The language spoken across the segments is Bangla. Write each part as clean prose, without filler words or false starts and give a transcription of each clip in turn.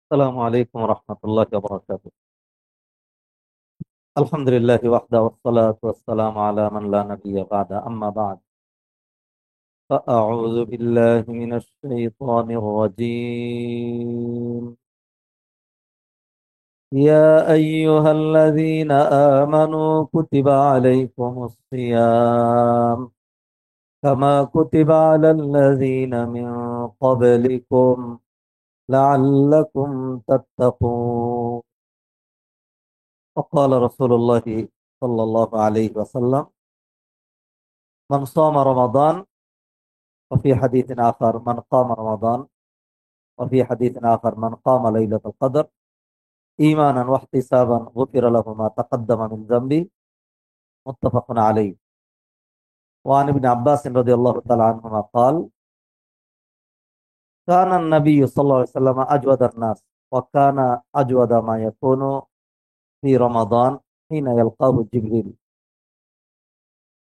السلام عليكم ورحمة الله وبركاته. الحمد لله وحده والصلاة والسلام على من لا نبي بعد، أما بعد، فأعوذ بالله من الشيطان الرجيم. يا أيها الذين آمنوا كتب عليكم الصيام كما كتب على الذين من قبلكم لعلكم تتقون. وقال رسول الله صلى الله عليه وسلم: من صام رمضان، وفي حديث آخر من قام رمضان، وفي حديث آخر من قام ليلة القدر إيمانا واحتسابا غفر له ما تقدم من ذنبه. متفق عليه. وعن ابن عباس رضي الله تعالى عنهما قال: كان النبي صلى الله عليه وسلم أجود الناس، وكان أجود ما يكون في رمضان حين يلقاه جبريل.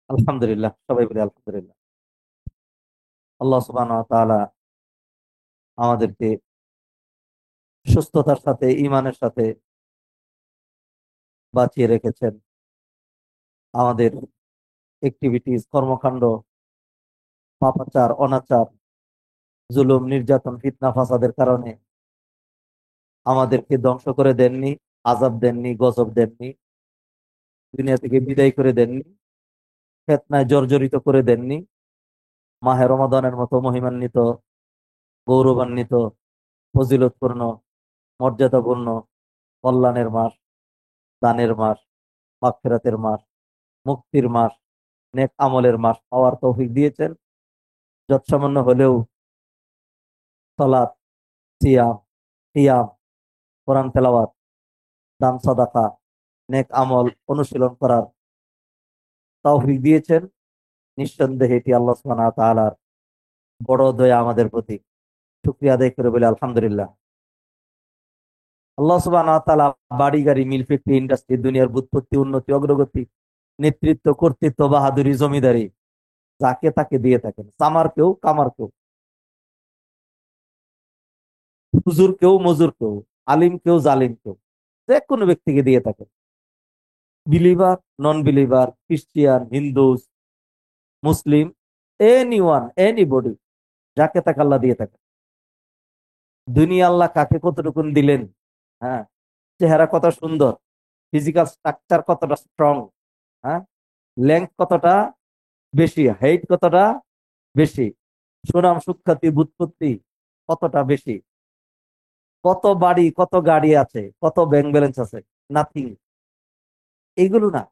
আলহামদুলিল্লাহ, সবাই বলি আলহামদুলিল্লাহ। আল্লাহ সুবহানাহু ওয়া তাআলা আমাদেরকে সুস্থতার সাথে, ঈমানের সাথে বাঁচিয়ে রেখেছেন। আমাদের অ্যাক্টিভিটিস, কর্মকাণ্ড, পাপাচার, অনাচার, জুলুম, নির্যাতন, ফিতনা, ফাসাদের কারণে আমাদেরকে ধ্বংস করে দেননি, আযাব দেননি, গজব দেননি, দুনিয়া থেকে বিদায় করে দেননি, ফিতনায় জর্জরিত করে দেননি। মাহে রমাদানের মতো মহিমান্বিত, গৌরবান্বিত, ফজিলতপূর্ণ, মর্যাদাপূর্ণ, কল্যাণের মাস, দানের মাস, মাগফিরাতের মাস, মুক্তির মাস, নেক আমলের মাস পাওয়ার তৌফিক দিয়েছেন। যৎসামান্য হলেও সালাত, সিয়াম, কিয়াম, কোরআন তেলাওয়াত, দান সাদাকা, নেক আমল অনুশীলন করার তৌফিক দিয়েছেন। নিঃসন্দেহে এটি আল্লাহ সুবহানাহু ওয়া তাআলার বড় দয়া আমাদের প্রতি। শুকরিয়া আদায় করে বলে আলহামদুলিল্লাহ। আল্লাহ সুবহানাহু ওয়া তাআলা বাড়ি গাড়ি, মিল ফ্যাক্টরি, ইন্ডাস্ট্রি, দুনিয়ার বুৎপত্তি, উন্নতি, অগ্রগতি, নেতৃত্ব, কর্তৃত্ব, বাহাদুরি, জমিদারি যাকে তাকে দিয়ে থাকেন। সামার কেউ, কামার কেউ, হুজুর কেউ, মজুর কেউ, আলিম কেউ, জালিম কেউ, যে কোনো ব্যক্তিকে দিয়ে থাকেন। Believer, non believer, Christian, Hindu, Muslim, any one, anybody, যাকে তাকে আল্লাহ দিয়ে থাকেন। দুনিয়া আল্লাহ কাকে কতটুকুন দিলেন, হ্যাঁ, চেহারা কত সুন্দর, ফিজিক্যাল স্ট্রাকচার কতটা স্ট্রং, হ্যাঁ, লেন্থ কতটা বেশি, হাইট কতটা বেশি, সুনাম সুখ্যাতি বুৎপত্তি কতটা বেশি, কত বাড়ি, কত গাড়ি আছে, কত ব্যাংক ব্যালেন্স আছে, নাথিং। এইগুলো না,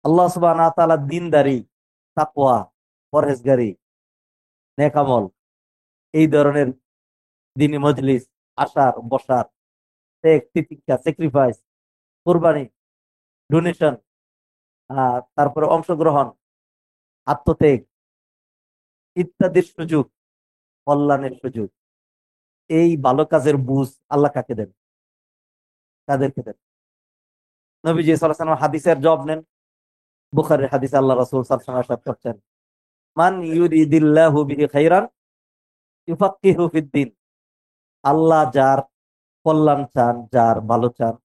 আল্লাহ সুবহানাহু ওয়া তাআলা দিনদারি, তাকওয়া, পরহেজগারি, নেক আমল, এই ধরনের দিনী মজলিস, আসার বসার, ত্যাগ তিতিক্ষা, স্যাক্রিফাইস, কোরবানি, ডোনেশন, তারপরে অংশগ্রহণ, আত্মত্যাগ ইত্যাদির সুযোগ, কল্যাণের সুযোগ, এই ভালো কাজের বুঝ আল্লাহ কাকে দেন? কাদেরকে দেন? নবীজি সাল্লাল্লাহু আলাইহি ওয়াসাল্লাম হাদিসের জবাব নেন। বুখারীর হাদিসে আল্লাহ রাসূল সাল্লাল্লাহু আলাইহি ওয়াসাল্লাম ইরশাদ করছেন: মান ইউরিদিল্লাহু বিহি খাইরান ইউফাক্কিহু ফিদ্দিন। আল্লাহ যার কল্যাণ চান, যার ভালো চান,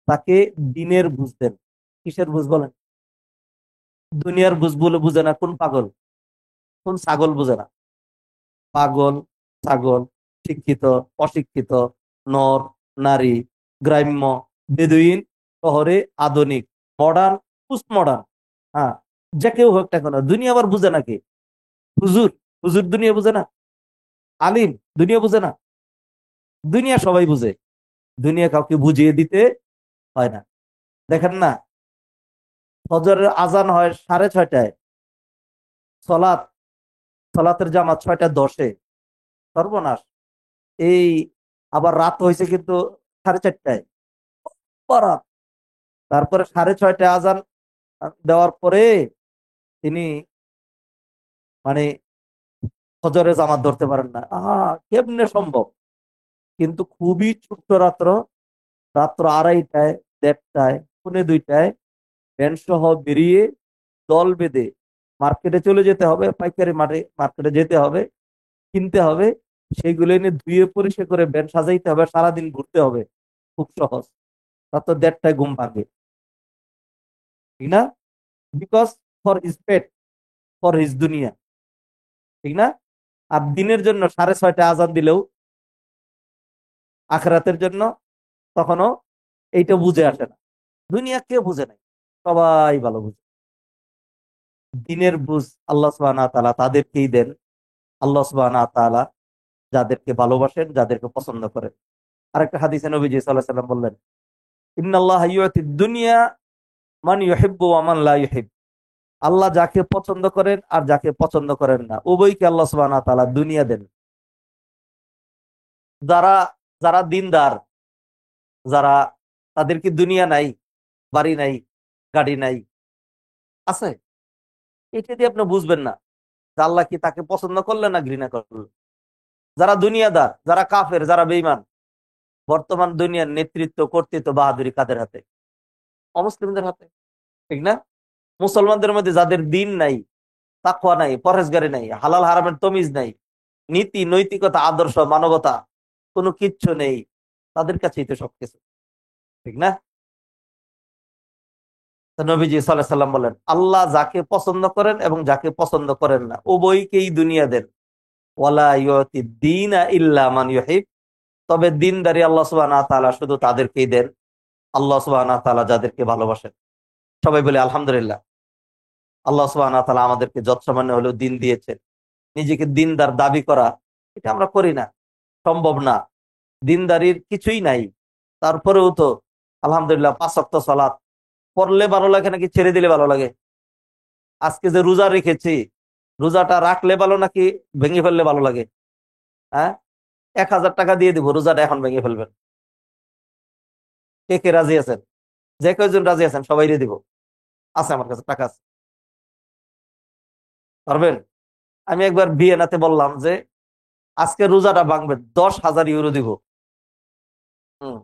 তাকে দিনের বুঝ দেন। কিসের বুঝ বলেন? দুনিয়ার বুঝ বলে বুঝে না কোন পাগল, কোন ছাগল বুঝে না। পাগল, ছাগল, শিক্ষিত, অশিক্ষিত, নর, নারী, গ্রাম্য, বেদুইন, শহরে, আধুনিক, মডার্ন, পোস্ট মডার্ন, হ্যাঁ, যে কেউ হোক না কেন, দুনিয়া আবার বুঝে নাকি? হুজুর, হুজুর দুনিয়া বুঝে না? আলিম দুনিয়া বুঝে না? দুনিয়া সবাই বুঝে, দুনিয়া কাউকে বুঝিয়ে দিতে হয় না। দেখেন না, ফজরের আজান হয় 6:30টায়, সলাৎ, সলাতের জামাত 6:10-এ, সর্বনাশ। এই আবার রাত হয়েছে কিন্তু 4:30টায়, অপরাধ। তারপরে 6:30টায় আজান দেওয়ার পরে তিনি মানে ফজরের জামাত ধরতে পারেন না। কেমনে সম্ভব? কিন্তু খুবই ছোট্ট রাত্র, রাত্র 2:30টায়, 1:30টায়, 1:45টায় ভ্যান সহ বেরিয়ে দল বেঁধে মার্কেটে চলে যেতে হবে, পাইকারি মাঠে মার্কেটে যেতে হবে, কিনতে হবে, সেইগুলো এনে ধুয়ে পরিষ্কার করে ব্যান সাজাইতে হবে, সারাদিন ঘুরতে হবে, খুব সহজ। তা তো 1:30টায় ঘুম ভাঙে, ঠিক না? বিকজ ফর হিজ পেট, ফর হিজ দুনিয়া, ঠিক না? আর দিনের জন্য 6:30টায় আজান দিলেও আখরাতের জন্য তখনও এইটা বুঝে আসে না। দুনিয়া কেউ বুঝে নাই, সবাই ভালো বুঝে। দিনের বুঝ আল্লাহ সুবহানাহু ওয়া তাআলা তাদেরকেই দেন। আল্লাহ সুবহানাহু ওয়া তাআলা যাদেরকে ভালোবাসেন, যাদেরকে পছন্দ করেন। আরেকটা হাদিসে নবীজি সাল্লাল্লাহু আলাইহি সাল্লাম বললেন, ইন্নাল্লাহা ইউতিদ দুনিয়া মান ইউহিব্বু ওয়া মান লা ইউহিব। আল্লাহ যাকে পছন্দ করেন আর যাকে পছন্দ করেন না, উভয়কে আল্লাহ সুবহানাহু ওয়া তাআলা দুনিয়া দেন। যারা যারা দিনদার, যারা, তাদের কি দুনিয়া নাই? বাড়ি নাই, গাড়ি নাই? আছে। এটা দিয়ে আপনি বুঝবেন না যে আল্লাহ কি তাকে পছন্দ করলেন না ঘৃণা করলেন। যারা দুনিয়াদার, যারা কাফের, যারা বেঈমান, বর্তমান দুনিয়ার নেতৃত্ব, কর্তৃত্ব, বাহাদুরি কাদের হাতে? অমুসলিমদের হাতে, ঠিক না? মুসলমানদের মধ্যে যাদের দিন নাই, তাকওয়া নাই, পরহেজগারি নাই, হালাল হারামের তমিজ নাই, নীতি নৈতিকতা আদর্শ মানবতা কোনো কিচ্ছু নেই, তাদের কাছেই তো সবকিছু, ঠিক না? তো নবীজি সাল্লাল্লাহু আলাইহি সাল্লাম বলেন, আল্লাহ যাকে পছন্দ করেন এবং যাকে পছন্দ করেন না, উভয়কেই দুনিয়া দেন। ওয়ালা ইউতি দীনা ইল্লা মান ইউহিব। তবে দিনদারি আল্লাহ সুবহানাহু ওয়া তাআলা শুধু তাদেরকেই দেন, আল্লাহ সুবহানাহু ওয়া তাআলা যাদেরকে ভালোবাসেন। সবাই বলে আলহামদুলিল্লাহ। আল্লাহ সুবহানাহু ওয়া তাআলা আমাদেরকে যৎসামান্য হলেও দিন দিয়েছেন। নিজেকে দিনদার দাবি করা, এটা আমরা করি না, সম্ভব না। দিনদারির কিছুই নাই, তারপরেও তো আলহামদুলিল্লাহ 5 ওয়াক্ত সালাত পড়লে ভালো লাগে নাকি ছেড়ে দিলে ভালো লাগে? আজকে যে রোজা রেখেছি, রোজাটা রাখলে ভালো নাকি ভেঙে ফেললে ভালো লাগে? হ্যাঁ, 1,000 টাকা দিয়ে দিব, রোজাটা এখন ভেঙে ফেলবেন। কে কে রাজি আছেন? যে কয়জন রাজি আছেন সবাই দিব। আছে, আমার কাছে টাকা আছে। পারবেন? আমি একবার ভিয়েনাতে বললাম যে আজকে রোজাটা ভাঙবে, 10,000 ইউরো দিব। হম,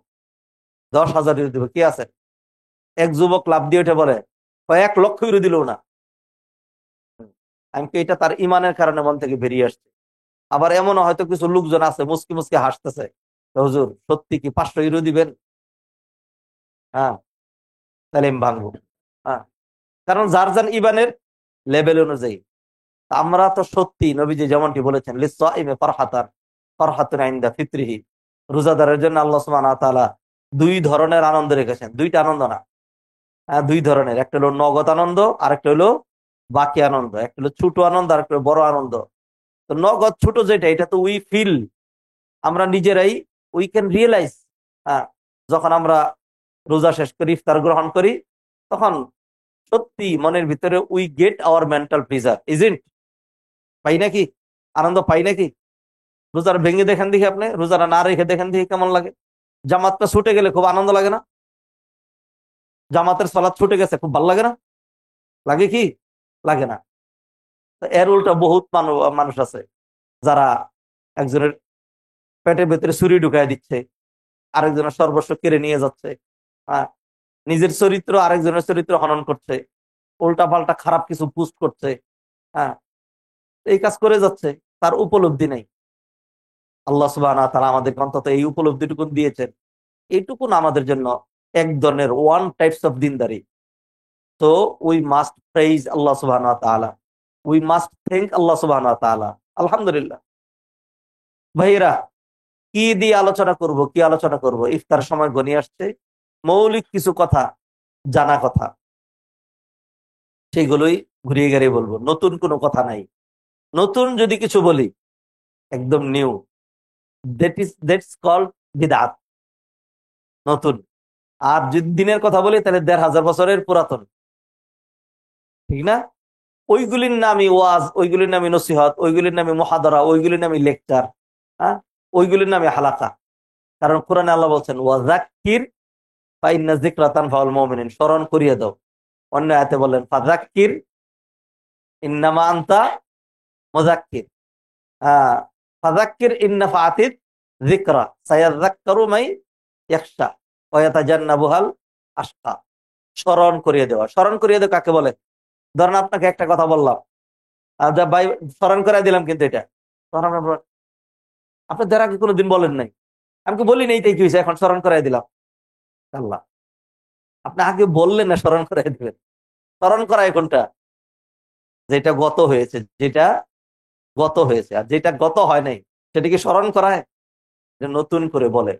10,000 ইউরো দিব, কি আছে? এক যুবক লাভ দিয়ে উঠে বলে, 1 লক্ষ ইউরো দিল না। হুম। আমি কি, এটা তার ইমানের কারণে মন থেকে বেরিয়ে আসছে। আবার এমনও হয়তো কিছু লোকজন আছে মুসকি মুসকি হাসতেছে, হুজুর সত্যি কি 500 ইউরো দিবেন? হ্যাঁ, তাহলে আমি ভাঙবো। হ্যাঁ, কারণ যার যার ইমানের লেভেল অনুযায়ী। তা আমরা তো সত্যি নবীজি যেমনটি বলেছেন, লিসাইমি ফারহাতান, ফারহাতুন ইনদা ফিত্রিহি। রোজাদারের জন্য আল্লাহ সুবহানাহু ওয়া তাআলা 2 ধরনের আনন্দ রেখেছেন। দুইটা আনন্দ না, 2 ধরনের। একটা হলো নগদ আনন্দ, আরেকটা হলো বাকি আনন্দ। একটা হলো ছোট আনন্দ, আরেকটা হলো বড় আনন্দ। তো নগদ ছোট যেটা, এটা তো উই ফিল, আমরা নিজেরাই, উই ক্যান রিয়েলাইজ। হ্যাঁ, যখন আমরা রোজা শেষ করি, ইফতার গ্রহণ করি, তখন সত্যি মনের ভিতরে we get our mental pleasure, isn't? পাই নাকি? আনন্দ পাই নাকি? রোজার ভেঙে দেখেন দেখি, আপনি রোজারা না রেখে দেখেন দেখি কেমন লাগে। জামাতটা ছুটে গেলে খুব আনন্দ লাগে না? জামাতের সালাত ছুটে গেছে, খুব ভালো লাগে না? লাগে কি? লাগে না। তো এর উল্টা বহুত মানুষ আছে যারা একজনের পেটের ভেতরে ছুরি ঢুকাই দিচ্ছে, আরেকজনের সর্বস্ব কেড়ে নিয়ে যাচ্ছে, হ্যাঁ, নিজের চরিত্র আরেকজনের চরিত্র হনন করছে, উল্টা পাল্টা খারাপ কিছু পোস্ট করছে, হ্যাঁ, এই কাজ করে যাচ্ছে, তার উপলব্ধি নেই। আল্লাহ সুবহানাহু ওয়া তাআলা আমাদেরকে অন্তত এই উপলব্ধিটুকুন দিয়েছেন। এইটুকুন আমাদের জন্য এক ধরনের ওয়ান টাইপস অফ দিনদারি। তো উই মাস্ট প্রেইজ আল্লাহ সুবহানাহু ওয়া তাআলা, উই মাস্ট থ্যাংক আল্লাহ সুবহানাহু ওয়া তাআলা। আলহামদুলিল্লাহ। ভাইরা, কি দিয়ে আলোচনা করব, কি আলোচনা করব? ইফতার সময় ঘনিয়ে আসছে, মৌলিক কিছু কথা, জানা কথা, সেগুলোই ঘুরিয়ে গেড়িয়ে বলবো। নতুন কোনো কথা নাই। নতুন যদি কিছু বলি, একদম নিউ, দ্যাটস কল্ড বিদআত, নতুন। আর যদি দিনের কথা বলি, তাহলে 1,500 বছরের পুরাতন, ঠিক না? ওইগুলির নামই ওয়াজ, ওইগুলির নামই নসিহত, ওইগুলির নামই মুহাদারা, ওইগুলির নামই লেকচার, হ্যাঁ, ওইগুলির নামই হালাকা। কারণ কোরআনে আল্লাহ বলছেন, ওয়াজাক্কির ফাইন্না যিকরা তানফাউল মুমিনিন, স্মরণ করিয়ে দাও। অন্য আয়াতে বলেন, ফাযাক্কির ইন্নামা আনতা মুযাক্কির। হ্যাঁ, ফাযাক্কির ইন্না ফাআতিদ যিকরা সায়াযাক্কারু মাই ইয়াখশা ওয়া ইয়াতাজান্নাবুহাল আশকা। স্মরণ করিয়ে দেওয়া। স্মরণ করিয়ে দেওয়া কাকে বলে? ধরেন আপনাকে একটা কথা বললাম, ভাই স্মরণ করাই দিলাম, কিন্তু এটা তখন আমরা আপনি তার আগে কোনোদিন বলেন নাই। আমি কি বলি নাই, তাই কি হয়েছে, এখন স্মরণ করাই দিলাম। আল্লাহ, আপনি আগে বললেন না, স্মরণ করাই দিবেন। স্মরণ করায় কোনটা? যেটা গত হয়েছে, যেটা গত হয়েছে। আর যেটা গত হয় নাই সেটাকে স্মরণ করায়, যে নতুন করে বলে।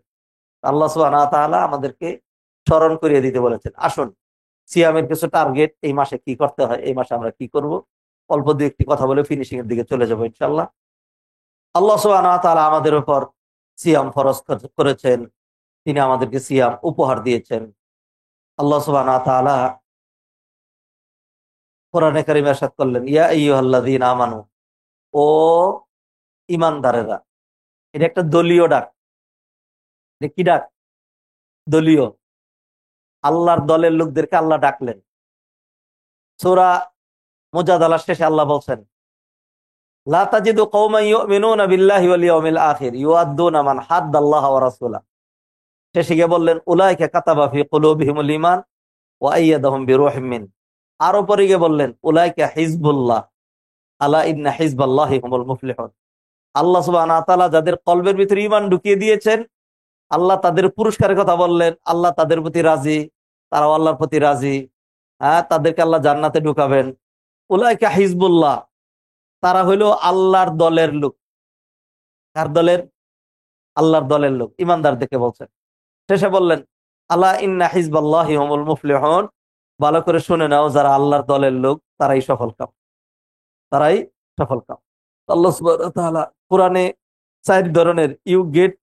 আল্লাহ সুবহানাহু ওয়া তাআলা আমাদেরকে স্মরণ করিয়ে দিতে বলেছেন। আসুন, সিয়ামের কিছু টার্গেট, এই মাসে কি করতে হয়, এই মাসে আমরা কি করব, অল্প দু একটি কথা বলে ফিনিশিং এর দিকে চলে যাবো ইনশাআল্লাহ। আল্লাহ সুবহানাহু ওয়া তাআলা আমাদের উপর সিয়াম ফরজ করেছেন। তিনি আমাদেরকে সিয়াম উপহার দিয়েছেন। আল্লাহ সুবহানাহু ওয়া তাআলা কোরআনে কারিমে ইরশাদ করলেন, ইয়া আইয়ুহাল্লাযীনা আমানু, ও ঈমানদারেরা। এটা একটা দলীয় ডাক। এটা কি ডাক? দলীয়। আল্লাহর দলের লোকদেরকে আল্লাহ ডাকলেন। সূরা মুজাদালার শেষে আল্লাহ বলছেন, লা তাজিদু কওমান ইউমিনুনা বিল্লাহি ওয়াল ইয়াউমিল আখির ইউআদ্দুনা মান হাদ্দাল্লাহ ওয়া রাসূলা। শেষে গিয়ে বললেন, উলাইকা কাতাবা ফি কুলুবিহিমুল ঈমান ওয়া আইয়াদাহুম বিরূহিম মিন। আরো পরে গিয়ে বললেন, উলাইকা হিজবুল্লাহ আলা ইন্না হিজবাল্লাহি হুমুল মুফলিহুন। আল্লাহ সুবহানাহু ওয়া তাআলা যাদের কলবের ভিতরে ঈমান ঢুকিয়ে দিয়েছেন, আল্লাহ তাদের পুরস্কারের কথা বললেন। আল্লাহ তাদের প্রতি রাজি, তারাও আল্লাহর প্রতি রাজি। হ্যাঁ, তাদেরকে আল্লাহ জান্নাতে ঢুকাবেন। উলাইকা হিজবুল্লাহ, তারা হইলো আল্লাহর দলের লোক। কার দলের? আল্লাহর দলের লোক, ইমানদারদেরকে বলছেন। শেষে বললেন, আলা ইন্না হিজবাল্লাহি হুমুল মুফলিহুন। ভালো করে শুনে নাও, যারা আল্লাহর দলের লোক তারাই সফল কাম, তারাই সফল কাম। আল্লাহ সুবহানাহু ওয়া তাআলা কোরআনে 4 ধরনের, you get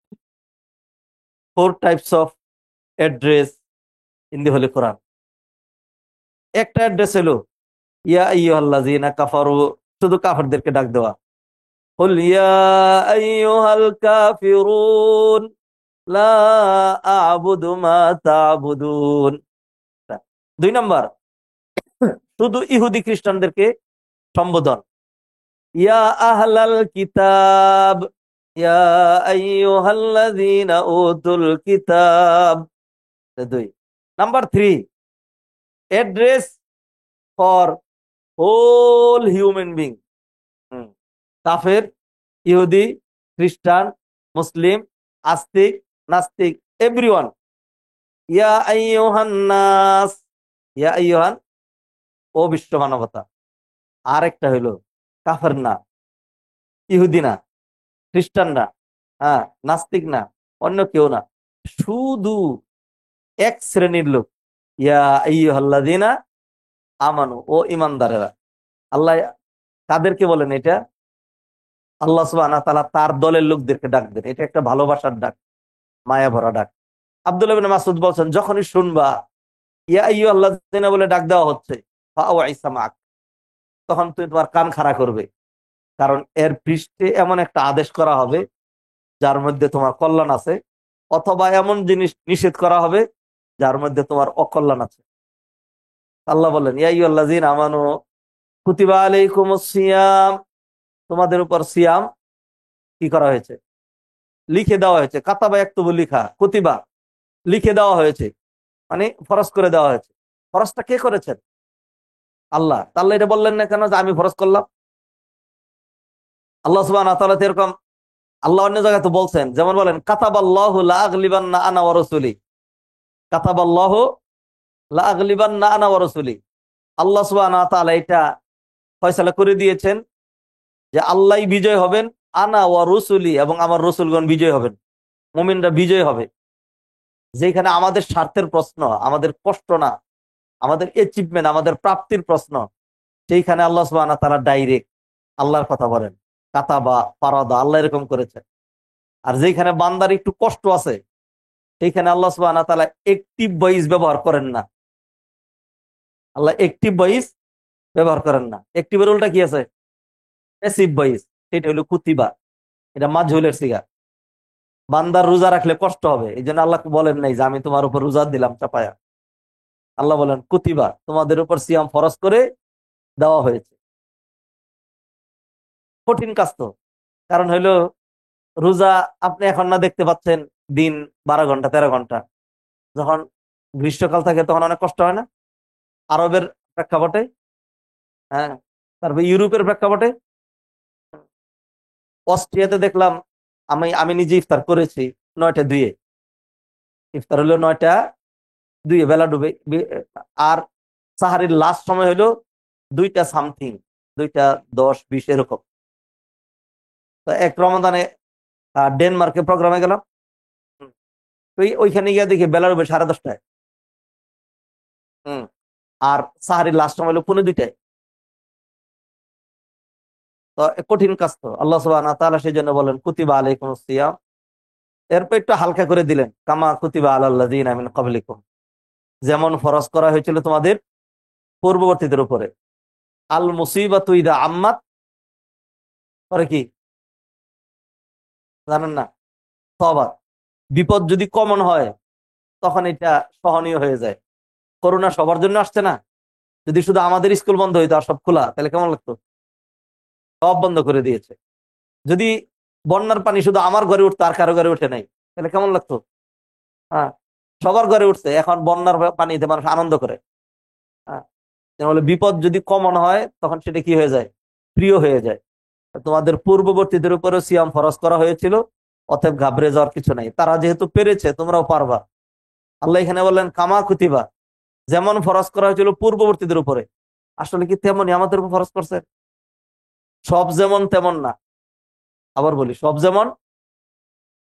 4 types of address in the holy Quran. একটা অ্যাড্রেস হলো ইয়া আইয়ুহাল্লাযীনা কাফারু, শুধু কাফেরদেরকে ডাক দেওয়া। কুল ইয়া আইয়ুহাল কাফিরুন লা আ'বুদু মা তা'বুদুন। 2 নাম্বার, শুধু ইহুদি খ্রিস্টানদেরকে সম্বোধন, ইয়া আহলাল কিতাব, ইয়া আইয়ুহাল্লাযীনা উতুল কিতাব। 2 number 3, address for whole human being. কাফের, ইহুদি, খ্রিস্টান, মুসলিম, আস্তিক, নাস্তিক, এভরিওয়ান। ইয়া আইয়ুহান নাস, ইয়া আইয়ুহান, ও বিশ্ব মানবতা। আরেকটা হইলো কাফের না, ইহুদি না, খ্রিস্টান না, হ্যাঁ, নাস্তিক না, অন্য কেউ না, শুধু এক শ্রেণীর লোক, ইয়া আইয়ুহাল্লাযীনা আমানু, ও ইমানদারেরা। আল্লাহ কাদেরকে বলেন এটা? আল্লাহ সুবহানাহু ওয়া তাআলা তার দলের লোকদেরকে ডাক দেন। এটা একটা ভালোবাসার ডাক, মায়া ভরা ডাক। আব্দুল্লাহ ইবনে মাসউদ বলছেন, যখনই শুনবা ইয়া আইয়ুহাল্লাযীনা বলে ডাক দেওয়া হচ্ছে, ফাআওয়াইসামাক, তখন তুমি তোমার কান খাড়া করবে। কারণ এর পৃষ্ঠে এমন একটা আদেশ করা হবে যার মধ্যে তোমার কল্যাণ আছে, অথবা এমন জিনিস নিষেধ করা হবে যার মধ্যে তোমার অকল্যাণ আছে। আল্লাহ বলেন, ইয়া আইয়ুহাল্লাযীনা আমানু কুতিবা আলাইকুমুস সিয়াম, তোমাদের উপর সিয়াম কি করা হয়েছে? লিখে দেওয়া হয়েছে। কাতাবা ইয়াকতুবু, লিখা, কুতিবা লিখে দেওয়া হয়েছে, মানে ফরজ করে দেওয়া হয়েছে। ফরজটা কে করেছেন? আল্লাহ। তাহলে এটা বললেন না কেন যে আমি ফরজ করলাম? আল্লাহ সুবহানাহু ওয়া তাআলা এরকম, আল্লাহ অন্য জায়গায় তো বলছেন, যেমন বলেন, কাতাবাল্লাহু লা আগলিবান্না আনা ওয়া রাসূলি, কাতাবাল্লাহু লা আগলিবান্না আনা ওয়া রাসূলি। আল্লাহ সুবহানাহু ওয়া তাআলা এটা ফয়সালা করে দিয়েছেন যে আল্লাহই বিজয় হবেন, আনা ওয়া রাসূলি, এবং আমার রাসূলগণ বিজয় হবেন, মুমিনরা বিজয় হবে। যেখানে আমাদের স্বার্থের প্রশ্ন, আমাদের কষ্ট না, আমাদের অ্যাচিভমেন্ট, আমাদের প্রাপ্তির প্রশ্ন, সেইখানে আল্লাহ সুবহানাহু ওয়া তাআলা ডাইরেক্ট আল্লাহর কথা বলেন। কাতাবা, ফারাদা, আল্লাহ এরকম করেছেন। আর যেখানে বান্দার একটু কষ্ট আছে, সেইখানে আল্লাহ সুবহানাহু ওয়া তাআলা অ্যাক্টিভ ভয়েস ব্যবহার করেন না। আল্লাহ অ্যাক্টিভ ভয়েস ব্যবহার করেন না। অ্যাক্টিভের উল্টা কি আছে? Passive voice. সেটা হলো কুতিবা, এটা মাজহুলের সিগা। বান্দার রোজা রাখলে কষ্ট হবে, এই জন্য আল্লাহ বলেন নাই যে আমি তোমার উপর রোজা দিলাম চাপায়া। আল্লাহ বলেন কুতিবা, তোমাদের উপর সিয়াম ফরজ করে দেওয়া হয়েছে। কঠিন কাজ তো। কারণ হইলো, রোজা আপনি এখন না দেখতে পাচ্ছেন দিন 12 ঘন্টা 13 ঘন্টা, যখন গ্রীষ্মকাল থাকে তখন অনেক কষ্ট হয় না? আরবের প্রেক্ষাপটে, হ্যাঁ, তারপর ইউরোপের প্রেক্ষাপটে, অস্ট্রিয়াতে দেখলাম আমি আমি নিজে ইফতার করেছি 9টা 2-এ। ইফতার হলো 9টা 2-এ, বেলা ডুবে। আর সাহারির লাস্ট সময় হলো 2টা সামথিং, 2টা 10-20 এরকম। তো এক রমাদানে ডেনমার্কে প্রোগ্রামে গেলাম। হুম, তো ওইখানে গিয়ে দেখি বেলা ডুবে 10:30টায়। হুম। আর সাহারির লাস্ট সময় হলো 1:45টায়। তো কঠিন কাজ তো, আল্লাহ সুবহানাহু ওয়া তাআলা সেই জন্য বলেন কুতিবা আলাইকুমুস সিয়াম। এরপর একটু হালকা করে দিলেন, কামা কুতিবা আলাল্লাযিনা মিন ক্বাবলিকুম, যেমন ফরজ করা হয়েছিল তোমাদের পূর্ববর্তীদের উপরে। আল মুসিবাতু ইদা আম্মাত, পরে কি জানেন না? তওবা। বিপদ যদি কমন হয় তখন এটা সহনীয় হয়ে যায়। করোনা সবার জন্য আসছে না? যদি শুধু আমাদের স্কুল বন্ধ হইতো আর সব খোলা, তাহলে কেমন লাগতো? সব বন্ধ করে দিয়েছে। যদি বন্যার পানি শুধু আমার ঘরে উঠতো আর কারো ঘরে উঠে নাই, তাহলে কেমন লাগতো? হ্যাঁ, সবার ঘরে উঠছে, এখন বন্যার পানিতে মানুষ আনন্দ করে। হ্যাঁ, তাহলে বিপদ যদি কমন হয় তখন সেটা কি হয়ে যায়? প্রিয় হয়ে যায়। তোমাদের পূর্ববর্তীদের উপরে সিয়াম ফরজ করা হয়েছিল, অতএব ঘাবড়ে যাওয়ার কিছু নাই। তারা যেহেতু পেরেছে, তোমরাও পারবা। আল্লাহ এখানে বললেন কামা কুতিবা, যেমন ফরজ করা হয়েছিল পূর্ববর্তীদের উপরে। আসলে কি তেমনই আমাদের উপর ফরজ করছে? সব যেমন তেমন না। আবার বলি, সব যেমন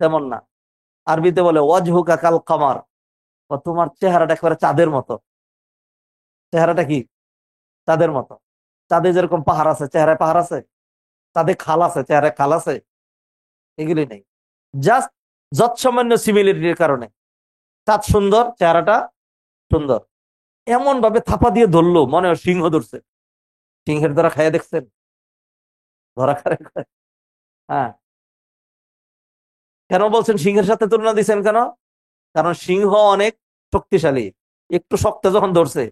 তেমন না। আরবিতে বলে ওয়াজহুকা কাল কামার, তোমার চেহারাটা একেবারে চাঁদের মতো। চেহারাটা কি? চাঁদের মতো। চাঁদে যেরকম পাহাড় আছে, চেহারায় পাহাড় আছে। চাঁদে খাল আছে, চেহারায় খাল আছে। এগুলি নেই। জাস্ট যৎসামান্য সিমিলারিটির কারণে চাঁদ সুন্দর, চেহারাটা সুন্দর। এমন ভাবে থাপা দিয়ে ধরলো, মনে হয় সিংহ ধরছে। সিংহের দ্বারা খাইয়া দেখছেন? ধরা খায়। হ্যাঁ। কেন বলছেন সিংহের সাথে তুলনা দিচ্ছেন কেন? কারণ সিংহ অনেক শক্তিশালী। একটু শক্ত যখন ধরছে,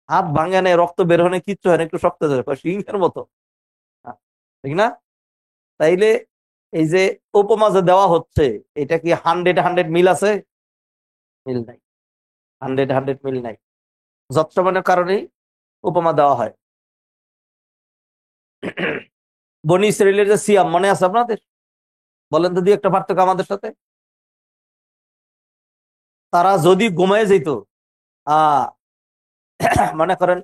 হাত ভাঙে নেই, রক্ত বের হনে কিচ্ছু হয় না, একটু শক্ত ধরে সিংহের মতো। হ্যাঁ, ঠিক না? তাইলে এই যে উপমা যে দেওয়া হচ্ছে, এটা কি 100-100 মিল আছে? মিল নাই। 100-100 মিল নাই। যৎসমানের কারণেই উপমা দেওয়া হয়। বনি ইসরাইলের যে সিয়াম মনে আছে আপনাদের? বলেন তো দুই একটা পার্থক্য আমাদের সাথে। তারা যদি ঘুমায় যেত, আহ মনে করেন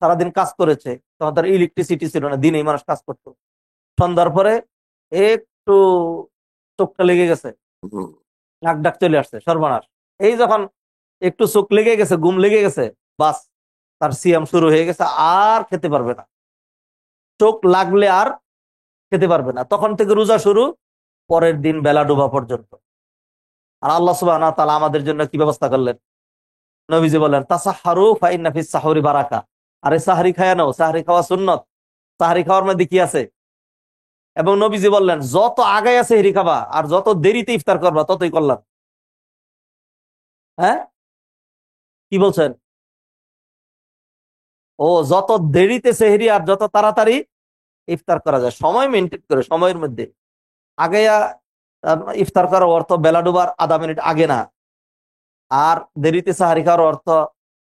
সারাদিন কাজ করেছে, তখন তার ইলেকট্রিসিটি ছিল না, দিনেই মানুষ কাজ করতো। সন্ধ্যার পরে একটু চোখটা লেগে গেছে, নাক ডাক চলে আসছে, সর্বনাশ। এই যখন একটু চোখ লেগে গেছে, ঘুম লেগে গেছে, বাস, তার সিয়াম শুরু হয়ে গেছে, আর খেতে পারবে না। চোখ লাগলে আর খেতে পারবে না, তখন থেকে রোজা শুরু, পরের দিন বেলা ডোবা পর্যন্ত। আর আল্লাহ সুবহানাহু ওয়া তাআলা আমাদের জন্য কি ব্যবস্থা করলেন? নবীজি বলেন তাসাহহারু ফাইন্না ফিস সাহুরি বারাকা। আরে সাহরি খায়া নাও, সাহরি খাওয়া সুন্নত। সাহরি খাওয়ার মধ্যে কি আছে? এবং নবীজি বললেন যত আগায় আছে সেহরি খাবা, আর যত দেরিতে ইফতার করবা ততই কল্যাণ। হ্যাঁ, কি বলছেন? ও, যত দেরিতে সেহরি আর যত তাড়াতাড়ি ইফতার করা যায়, সময় মেনটেন করে, সময়ের মধ্যে আগাইয়া ইফতার করার অর্থ বেলা ডুবার আধা মিনিট আগে না। আর দেরিতে সাহারি খাওয়ার অর্থ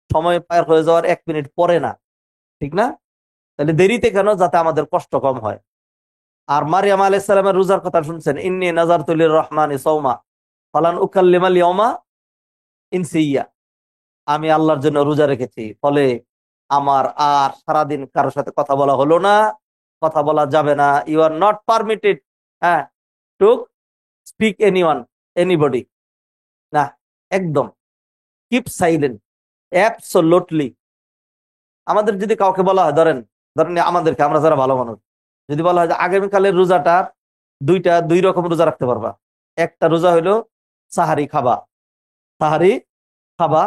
সময় পার হয়ে যাওয়ার 1 মিনিট পরে না। ঠিক না? তাহলে দেরিতে কেন? যাতে আমাদের কষ্ট কম হয়। আর মারিয়াম আলাইহিস সালামের রোজার কথা শুনছেন, ইন্নী নাযারতু লির-রহমানি সাওমা ফালান উকাল্লিমাল ইয়াওমা ইনসিয়্যা। আমি আল্লাহর জন্য রোজা রেখেছি, ফলে আমার আর সারাদিন কারোর সাথে কথা বলা হলো না, কথা বলা যাবে না। ইউ আর নট পারমিটেড, হ্যাঁ, টু স্পিক এনিওয়ান, এনিবডি, না, একদম কিপ সাইলেন্ট, অ্যাবসোলুটলি। আমাদের যদি কাউকে বলা হয়, ধরেন ধরেন আমাদেরকে, আমরা যারা ভালো মানুষ, যদি বলা হয় যে আগামীকালের রোজাটা দুই রকম রোজা রাখতে পারবা। একটা রোজা হইলো সাহারি খাবা, সাহারি খাবা,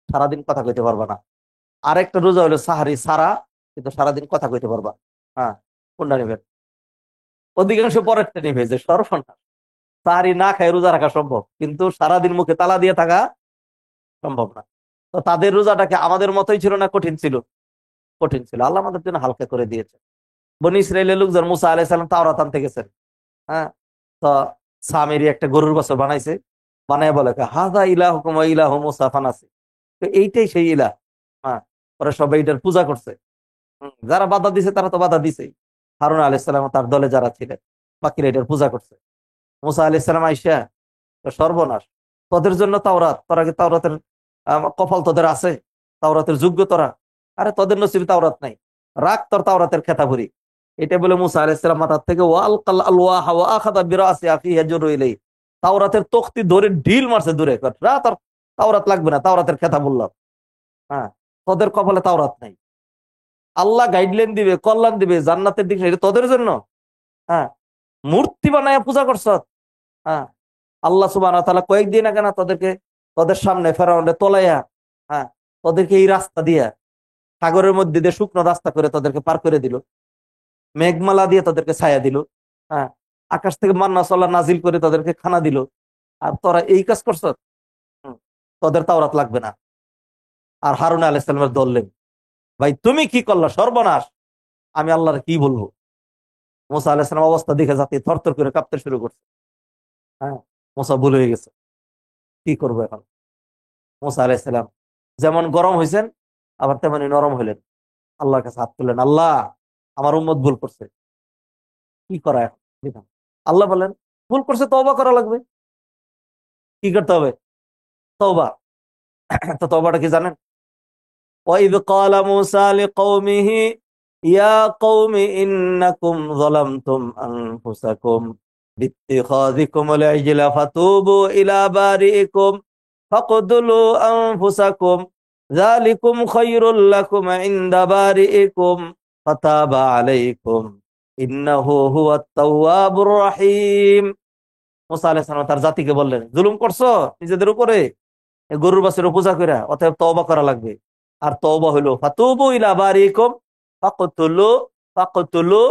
সারাদিন কথা কইতে পারবা না। আরেকটা রোজা হলো সাহারি সারা, কিন্তু সারাদিন কথা কইতে পারবা। হ্যাঁ, কোনটা নেবেন? অধিকাংশ পরেরটা নেবে, যে সর্বনাশ, সাহারি না খায় রোজা রাখা সম্ভব, কিন্তু সারাদিন মুখে তালা দিয়ে থাকা সম্ভব না। তো তাদের রোজাটাকে আমাদের মতোই ছিল না কঠিন ছিল? কঠিন ছিল। আল্লাহ আমাদের জন্য হালকা করে দিয়েছে। বনি ইসরায়েলের লোকজন মুসা আলাইহিস সালাম তাওরাত আনতে গেছেন। হ্যাঁ, তো সামেরি একটা গরুর বছর বানাইছে, বানায় বলে হাযা ইলাহুকুম ওয়া ইলাহু মুসা ফানাসি। তো এইটাই সেই ইলাহ। হ্যাঁ, ওরা সবাই এটার পূজা করছে। যারা বাধা দিছে তারা তো বাধা দিছেই, হারুন আলাইহিস সালাম তার দলে যারা ছিলেন, বাকিরা এটার পূজা করছে। মুসা আলাইহিস সালাম আইসা, সর্বনাশ, তোদের জন্য তাওরাত, তোরা কি তাওরাতের কপাল তোদের আছে? তাওরাতের যোগ্য তোরা? আরে তোদের নসিবে তাওরাত নাই, রাখ তোর তাওরাতের খেতাবুরি। এটা বলে মুসা আলাইহিস সালাম মাথার থেকে ওয়ালকাল আলওয়াহা ওয়া আখাযা বিরাসি আখিহি ইয়াজরু ইলাইহি, তাওরাতের তখতি ধরে ঢিল মারছে দূরে, রা তোর তাওরাত লাগবে না, তাওরাতের খেতাবুল্লাহ। হ্যাঁ, তোদের কপালে তাওরাত নাই। আল্লাহ গাইডলাইন দিবে, কল্যাণ দিবে, জান্নাতের দিক এটা তোদের জন্য। হ্যাঁ, মূর্তি বানায় পূজা করছ। হ্যাঁ, আল্লাহ সুবহানাহু ওয়া তাআলা কয়েকদিন আগে না তোদেরকে, তোদের সামনে ফেরাউনে তোলাইয়া, হ্যাঁ, তোদেরকে এই রাস্তা দিয়া, সাগরের মধ্যে দিয়ে শুকনো রাস্তা করে তোদেরকে পার করে দিল, মেঘমালা দিয়ে তোদেরকে ছায়া দিল, হ্যাঁ, আকাশ থেকে মান্না সল্লা নাজিল করে তোদেরকে খানা দিল, আর তোরা এই কাজ করছ। হুম, তোদের তাওরাত লাগবে না। আর হারুন আলাইহিস সালামের দললেন, ভাই তুমি কি করলা, সর্বনাশ, আমি আল্লাহর কি বলবো। মুসা আলাইহিস সালাম অবস্থা দেখে যাতে থরথর করে কাঁপতে শুরু করছে। হ্যাঁ, মুসা ভুল হয়ে গেছে, কি করবো এখন। মুসা আলাইহিস সালাম যেমন গরম হয়েছেন, আবার তেমনি নরম হইলেন, আল্লাহর কাছে হাত তুললেন, আল্লাহ আমার উম্মত ভুল করছে, কি করা এখন বিধান। আল্লাহ বলেন, ভুল করছে তওবা করা লাগবে। কি করতে হবে? তওবা। তো তওবাটা কি জানেন? ওয়াইদ ক্বালা মূসা লিকওমিহি ইয়া কওমি ইন্নাকুম যালামতুম আনফুসাকুম বিত্তিখাযিকুমুল ইজলা ফাতুবু ইলা বারিইকুম ফাকতুলু আনফুসাকুম যালিকুম খায়রুল লাকুম ইনদা বারিইকুম ফাতাবা আলাইকুম ইন্নাহু হুয়াত তাওয়াবুর রহিম। মুসা আলাইহিস সালাম তার জাতিকে বললেন, জুলুম করছো নিজেদের উপরে, গরুর বাছুর পূজা কইরা, অতএব তওবা করা লাগবে। আর তওবা হলো ফাতুবু ইলা বারিকুম ফাকতুলু ফাকতুলু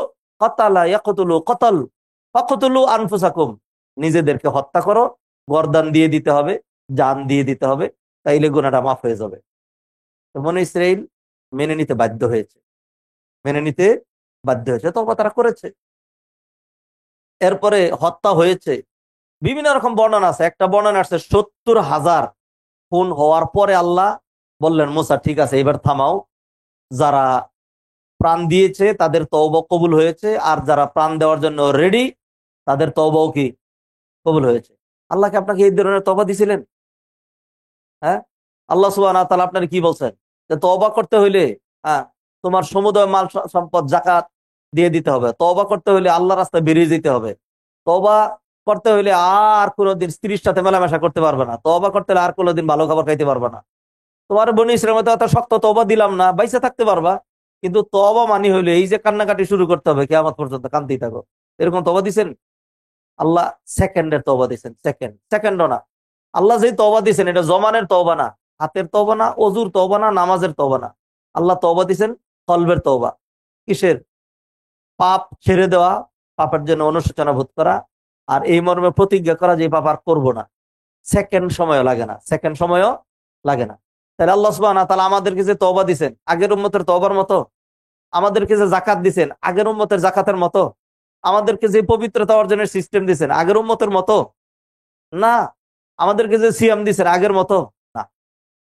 কাতালা ইয়াকতুলু কতল ফাকতুলু আনফুসাকুম, নিজেদেরকে হত্যা করো, গর্দান দিয়ে দিতে হবে, জান দিয়ে দিতে হবে, তাইলে গুনাহটা মাফ হয়ে যাবে। তো বনী ইসরাইল মেনে নিতে বাধ্য হয়েছে, মেনে নিতে বাধ্য হয়েছে, তওবা তারা করেছে। এরপরে হত্যা হয়েছে, বিভিন্ন রকম বর্ণনা আছে। একটা বর্ণনা আছে 70,000 খুন হওয়ার পরে আল্লাহ বললেন, মুসা ঠিক আছে এবার থামাও, যারা প্রাণ দিয়েছে তাদের তওবা কবুল হয়েছে, আর যারা প্রাণ দেওয়ার জন্য রেডি তাদের তওবাও কি কবুল হয়েছে। আল্লাহকে আপনাকে এই ধরনের তওবা দিছিলেন? হ্যাঁ, আল্লাহ সুবহানাহু ওয়া তাআলা আপনার কি বলছেন, যে তওবা করতে হইলে, হ্যাঁ, তোমার সমুদয় মাল সম্পদ যাকাত দিয়ে দিতে হবে। তওবা করতে হইলে আল্লাহ রাস্তায় বেরিয়ে যেতে হবে। তওবা করতে হইলে আর কোনোদিন স্ত্রীর সাথে মেলামেশা করতে পারবে না। তওবা করতে হলে আর কোনোদিন ভালো খাবার খাইতে পারবে না। তোমার বনী ইসরাইলের মতো এত শক্ত তওবা দিলাম না, বাইসে থাকতে পারবা, কিন্তু তওবা মানি হইলে এই যে কান্নাকাটি শুরু করতে হবে কিয়ামত পর্যন্ত কাঁদতেই থাকো, এরকম তওবা দিছেন? আল্লাহ সেকেন্ডের তওবা দিছেন, সেকেন্ড, সেকেন্ডও না। আল্লাহ যে তওবা দিছেন এটা জমানের তওবা না, হাতের তওবা না, অজুর তওবা না, নামাজের তওবা না। আল্লাহ তওবা দিছেন কলবের তওবা। কিসের? পাপ ছেড়ে দেওয়া, পাপের জন্য অনুশোচনা বোধ করা, আর এই মর্মে প্রতিজ্ঞা করা যে এই পাপ আর করবো না। সেকেন্ড সময়ও লাগে না, সেকেন্ড সময়ও লাগে না। তাহলে আল্লাহ সুবহানাহু ওয়া তাআলা আমাদেরকে যে তওবা দিছেন আগের উম্মতের তওবার মতো, আমাদেরকে যে যাকাত দিছেন আগের উম্মতের যাকাতের মতো, আমাদেরকে যে পবিত্রতা অর্জনের সিস্টেম দিছেন আগের উম্মতের মতো না, আমাদেরকে যে সিয়াম দিছেন আগের মতো না।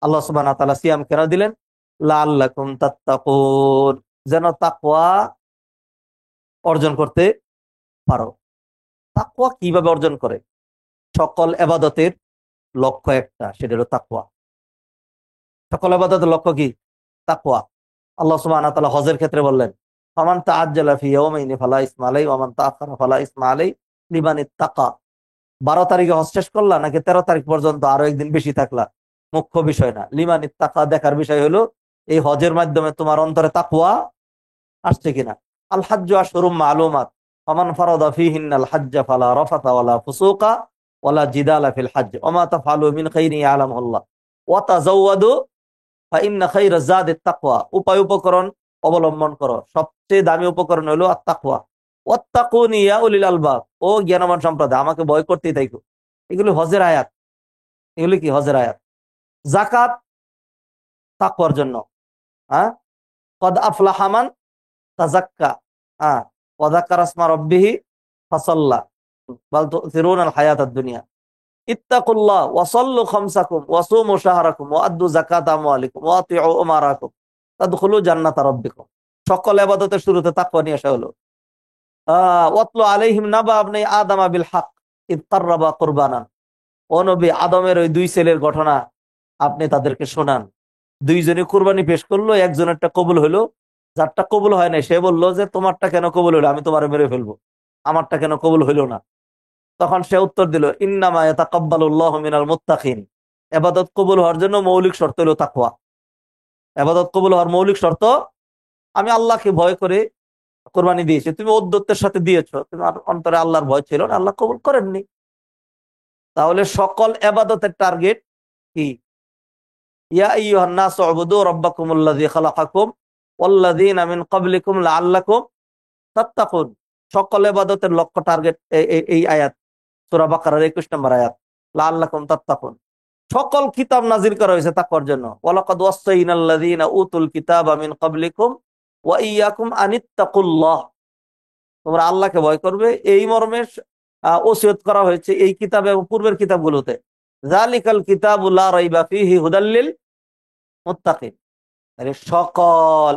আল্লাহ সুবহানাহু ওয়া তাআলা সিয়াম কেন দিলেন? লাআল্লাকুম তাত্তাকুন, যেন তাকওয়া অর্জন করতে পারো। তাকওয়া কিভাবে অর্জন করে? সকল ইবাদতের লক্ষ্য একটা, সেটা হলো তাকওয়া। সকল ইবাদতের লক্ষ্য কি? তাকওয়া। আল্লাহ সুবহানাহু ওয়া তাআলা হজের ক্ষেত্রে বললেন, ফামান তাআজ্জালা ফি ইয়াওমাইনি ফালা ইসমা আলাইহি ওয়া মান তাআখারা ফালা ইসমা আলাইহি লিমান ইত্তাকা। 12 তারিখে হজ শেষ করলা নাকি 13 তারিখ পর্যন্ত আরো একদিন বেশি থাকলা, মুখ্য বিষয় না। লিমান ইত্তাকা দেখার বিষয় হলো এই হজের মাধ্যমে তোমার অন্তরে তাকওয়া আসছে কিনা। আল হাজ্জু আশহুরুম মালুমাত ফামান ফারাদা ফীহিন্নাল হাজ্জা ফালা রাফাতা ওয়ালা ফুসুকা ওয়ালা জিদালা ফিল হজ্জ ওয়া মা তাফআলু মিন খাইরিন ইয়ালামুল্লাহ ওয়া তাযাওয়াদু ফাইন্না খায়রাজ যাদিত তাকওয়া। উপায় উপকরণ অবলম্বন করো, সবচেয়ে দামি উপকরণ হলো আত-তাকওয়া। ওয়াত্তাকুনি ইয়া উলিল আলবাব, ও জ্ঞানবান সম্প্রদায় আমাকে ভয় করতেই থাকো। এগুলো হজের আয়াত, এগুলো কি হজের আয়াত। যাকাত তাকওয়ার জন্য, হ্যাঁ, কদ আফলাহা মান তাযাক্কা, হ্যাঁ, ওয়া যাকারা ইসমা রাব্বিহি ফাসাল্লা বাল তুসিরুনাল হায়াতাদ দুনিয়া ইত্তাকুল্লাহ ওয়া সাল্লু খামসাকুম ওয়া সুমু শাহরাকুম ওয়া আদ্দু যাকাতা আমওয়ালিকুম ওয়া আতিউ উমারাকুম তাদখুলু জান্নাতা রাব্বিকুম। সকল ইবাদতের শুরুতে তাকওয়া নিয়ে আসা হলো। ওয়াতলু আলাইহিম নাবা ইবনে আদম বিল হক ইদ কাররাবা কুরবানান, ও নবী, আদমের ওই দুই ছেলের ঘটনা আপনি তাদেরকে শোনান। দুইজনে কুরবানি পেশ করলো, একজনেরটা কবুল হলো, যারটা কবুল হয় না সে বললো যে তোমারটা কেন কবুল হলো, আমি তোমার মেরে ফেলবো, আমারটা কেন কবুল হইলো না। তখন সে উত্তর দিল, ইন্নামা ইয়াতাকাব্বালুল্লাহু মিনাল মুত্তাকিন, ইবাদত কবুল হওয়ার জন্য মৌলিক শর্ত হলো তাকওয়া। ইবাদত কবুল হওয়ার মৌলিক শর্ত, আমি আল্লাহকে ভয় করে কোরবানি দিয়েছি, তুমি উদ্যতের সাথে দিয়েছো, তোমার অন্তরে আল্লাহর ভয় ছিল না, আল্লাহ কবুল করেননি। তাহলে সকল ইবাদতের টার্গেট কি? ইয়া আইয়ুহান নাসু উবুদু রাব্বাকুমুল্লাযী খালাকাকুম ওয়াল্লাযীনা মিন ক্বাবলিকুম লাআল্লাকুম তাত্তাকুন। সকল ইবাদতের লক্ষ্য টার্গেট এই আয়াত, সূরা বাকারার 21 নম্বর আয়াত, লাআল্লাকুম তাত্তাকুন। সকল কিতাব নাজিল করা হয়েছে তাকওয়ার জন্য। ওয়ালাকাদ ওয়াসাইনাল্লাযীনা উতুল কিতাবা মিন ক্বাবলিকুম ওয়া ইয়্যাকুম আনিত্তাকুল্লাহ, তোমরা আল্লাহকে ভয় করবে, এই মর্মে ওসিয়ত করা হয়েছে এই কিতাবে এবং পূর্বের কিতাবগুলোতে। যালিকাল কিতাবু লা রাইবা ফীহি হুদাল লিল মুত্তাকিন। মানে সকল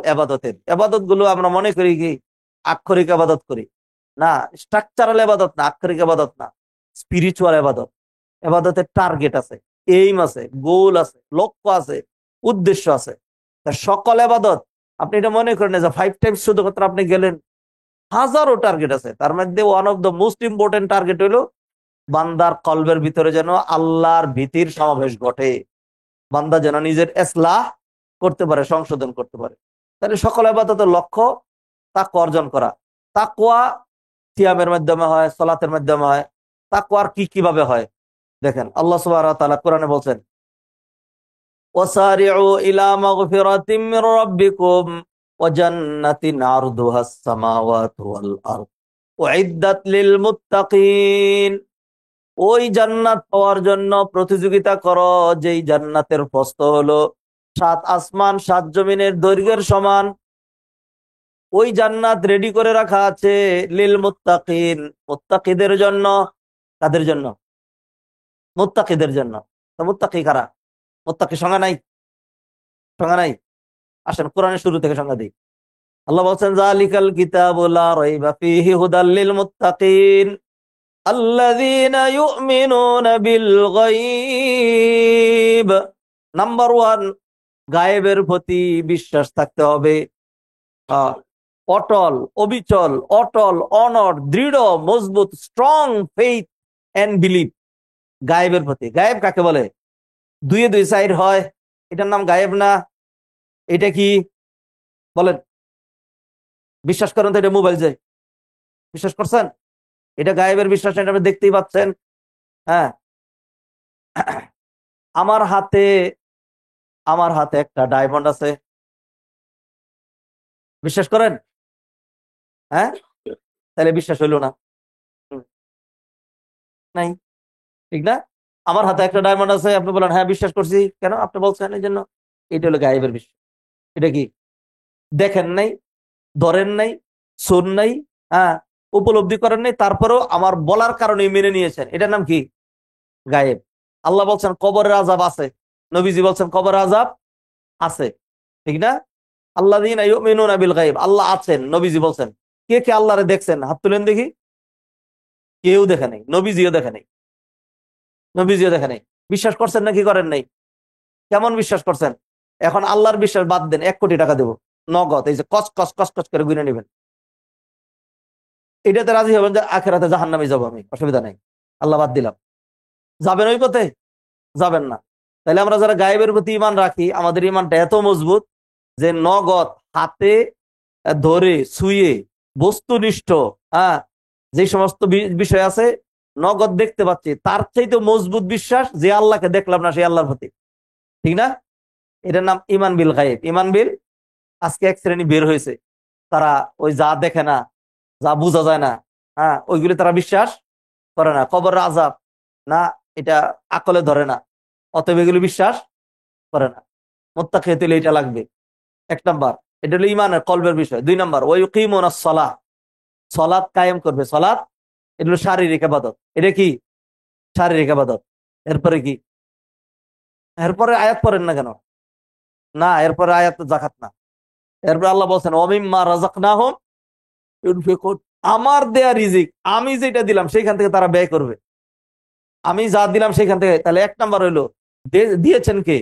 এবাদত গুলো আমরা মনে করি কি আক্ষরিক আবাদত করি, না, স্ট্রাকচারাল আবাদত না, আক্ষরিক আবাদত না, স্পিরিচুয়াল আবাদত। এবাদতের টার্গেট আছে, এইম আছে, গোল আছে, লক্ষ্য আছে, উদ্দেশ্য আছে। তা সকল আবাদত আপনি এটা মনে করেন যে 5 টাইমস শুধুমাত্র আপনি গেলেন, হাজারো টার্গেট আছে। তার মধ্যে one of the most important target হলো বান্দার কলবের ভিতরে যেন আল্লাহর ভীতির সমাবেশ ঘটে, বান্দা যেন নিজের ইসলাহ করতে পারে, সংশোধন করতে পারে। তাহলে সকল ইবাদতের লক্ষ্য তাকওয়া অর্জন করা। তাকওয়া সিয়ামের মাধ্যমে হয়, সালাতের মাধ্যমে হয়। তাকওয়ার কিভাবে হয় দেখেন, আল্লাহ সুবহানাহু ওয়া তাআলা কোরআনে বলছেন, ওয়াসারিউ ইলা মাগফিরাতিম মির রাব্বিকুম ওয়া জান্নাতিন আরদুহাস সামাওয়াতু ওয়াল আরদ উইদ্দাত লিল মুত্তাকিন। ওই জান্নাত পাওয়ার জন্য প্রতিযোগিতা করো, যেই জান্নাতের প্রস্থ হলো 7 আসমান 7 জমিনের দৈর্ঘ্যের সমান। ওই জান্নাত রেডি করে রাখা আছে লিল মুত্তাকিন, মুত্তাকিদের জন্য। কাদের জন্য? মুত্তাকিদের জন্য। তো মুত্তাকি কারা? মুত্তাকি সংজ্ঞা নাই, সংজ্ঞা নাই। আসেন কোরআনের শুরু থেকে সংজ্ঞা দিই। আল্লাহ বলছেন, যালিকাল কিতাবু লা রাইবা ফীহি হুদাল লিল মুত্তাকিন আল্লাযীনা ইউমিনুনা বিল গায়ব। নাম্বার 1, গায়েবের প্রতি বিশ্বাস থাকতে হবে। অটল, অবিচল, অটল, অনড়, দৃঢ়, মজবুত, স্ট্রং ফেইথ এন্ড বিলিভ গায়েবের প্রতি। গায়েব কাকে বলে? 2 2 সাইড হয়, এটার নাম গায়েব না? এটা কি বলেন? বিশ্বাস করেন তো এটা মোবাইল যে বিশ্বাস করছেন, এটা গায়েবের বিশ্বাস, এটা আপনি দেখতেই পাচ্ছেন। হ্যাঁ, আমার হাতে একটা ডায়মন্ড আছে, বিশ্বাস করেন? হ্যাঁ, তাহলে বিশ্বাস হইলো না? হুম, নাই, ঠিক না? আমার হাতে একটা ডায়মন্ড আছে, আপনি বলেন হ্যাঁ বিশ্বাস করছি, কেন? আপনি বলছেন এই জন্য। এটা হলো গায়েবের বিশ্বাস। এটা কি দেখেন নাই, ধরেন নাই, শুন নাই, হ্যাঁ, উপলব্ধি করেন নাই, তারপরেও আমার বলার কারণে মেনে নিয়েছেন, এটার নাম কি? গায়েব। আল্লাহ বলছেন কবরের আযাব আছে, নবীজি বলছেন কবরের আযাব আছে, ঠিক না? আল্লাযীনা ইউমিনুনা বিল গায়ব, আল্লাহ আছেন, নবীজি বলছেন। কে কে আল্লাহরে দেখছেন? হাত তুলেন দেখি। কেউ দেখে নাই, নবীজিও দেখে নাই, নবীজিও দেখে নাই। বিশ্বাস করছেন নাকি করেন নাই? কেমন বিশ্বাস করছেন? এখন আল্লাহর বিশ্বাস বাদ দেন, 1 কোটি টাকা দেবো নগদ, এই যে কস কস কস কস করে গুনে নেবেন, এটাতে রাজি হবেন যে আখেরাতে জাহান্নামে যাবো আমি, অসুবিধা নাই, আল্লাহ বাদ দিলাম। যাবেন ওই পথে? যাবেন না। তাহলে আমরা যারা গায়েবের প্রতি ঈমান রাখি, আমাদের ঈমানটা এত মজবুত যে নগদ হাতে ধরে ছুঁয়ে বস্তুনিষ্ঠ, হ্যাঁ, যে সমস্ত বিষয় আছে নগদ দেখতে পাচ্ছি, তার চাইতে মজবুত বিশ্বাস যে আল্লাহকে দেখলাম না সেই আল্লাহর প্রতি, ঠিক না? এটার নাম ঈমান বিল গায়েব। ঈমান বিল, আজকে এক শ্রেণী বের হয়েছে, তারা ওই যা দেখে না, যা বোঝা যায় না, হ্যাঁ, ওইগুলি তারা বিশ্বাস করে না। কবরের আযাব না, এটা আকলে ধরে না, অতএব এগুলি বিশ্বাস করে না। মুত্তাকি হতে হলে এটা লাগবে, 1 নাম্বার। এটা হলো ঈমানের কলবের বিষয়। 2 নাম্বার, ওয়া ইউকিমুনাস সালাহ, সালাত কায়েম করবে। সালাত এটা হলো শারীরিক ইবাদত। এটা কি? শারীরিক ইবাদত। এরপরে কি? এরপরে আয়াত পড়েন না কেন? না, এরপরে আয়াত যাকাত না। এরপরে আল্লাহ বলছেন ওয়ামিম্মা রাযাকনাহুম ইউনফিকুন, আমার দেয়া রিজিক, আমি যেটা দিলাম সেইখান থেকে তারা ব্যয় করবে। আমি যা দিলাম সেখান থেকে, তাহলে এক নাম্বার হইলো দিয়েছেন কে?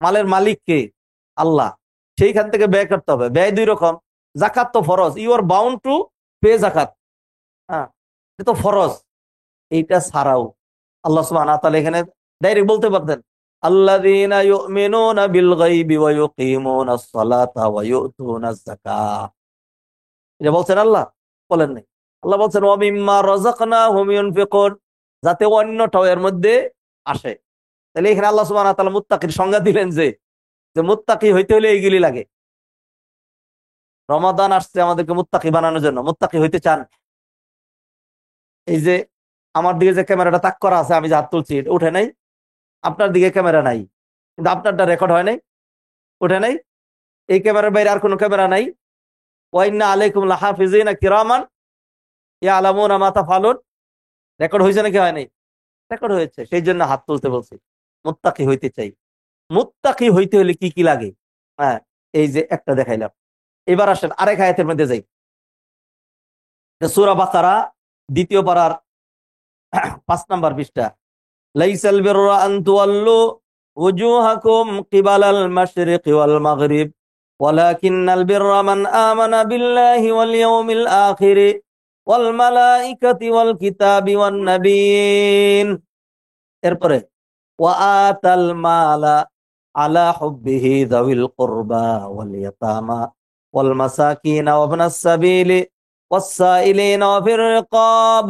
মালের মালিক কে? আল্লাহ। সেইখান থেকে ব্যয় করতে হবে। ব্যয় দুই রকম। জাকাত তো ফরজ, you are bound to pay জাকাত। হ্যাঁ, এটা তো ফরজ। এইটা ছাড়াও আল্লাহ সুবহানাহু ওয়া তাআলা এখানে ডাইরেক্ট বলতে পারতেন, আল্লাযীনা ইউমিনুনা বিল গায়বি ওয়া ইউকিমুনাস সালাতা ওয়া ইউতুনাজ যাকাত। এটা বলছেন আল্লাহ? বলেন নাই। আল্লাহ বলছেন ওয়া মিম্মা রাযাকনাহুম ইউনফিকুন, যাতে অন্যটাও এর মধ্যে আসে। তাহলে এখানে আল্লাহ সুবহানাহু ওয়া তাআলা মুত্তাকির সংজ্ঞা দিলেন যে যে মুত্তাকি হইতে হলে এইগুলি লাগে। রমাদান আসছে আমাদেরকে মুত্তাকি বানানোর জন্য। মুত্তাকি হইতে চান? এই যে আমার দিকে যে ক্যামেরাটা তাক করা আছে, আমি যে হাত তুলছি, এটা উঠে নাই? আপনার দিকে ক্যামেরা নাই, কিন্তু আপনারটা রেকর্ড হয় নাই, উঠে নাই। এই ক্যামেরার বাইরে আর কোনো ক্যামেরা নাই। ওয়া ইন্না আলাইকুম লাহাফিজিনা কিরামান ইয়ালামুনা মা তাফআলুন। রেকর্ড হয়েছে নাকি হয় নাই? রেকর্ড হয়েছে, সেই জন্য হাত তুলতে বলছি। মুত্তাকি হইতে চাই। মুত্তাকি হইতে হলে কি কি লাগে? হ্যাঁ, এই যে একটা দেখাইলাম। এবার আসেন আরেক আয়াতের মধ্যে যাই। সূরা বাকারা দ্বিতীয় পারার 5 নাম্বার পৃষ্ঠা। লাইসাল বিররা আন তুওয়াল্লু ওজুহাকুম কিবালাল মাশরিকি ওয়াল মাগরিব ওয়ালাকিন্নাল বিররা মান আমানা বিল্লাহি ওয়াল ইয়াউমিল আখির ওয়াল মালাইকাতি ওয়াল কিতাবি ওয়ান নাবিয়িন। এরপরে ওয়া আতাল মালা আলা হুব্বিহি যাবিল কুরবা ওয়াল ইয়াতামা ওয়াল মাসাকিন ওয়া ইবনাস সাবিলি ওয়াস সাইলিনা ওয়া ফির রিকাব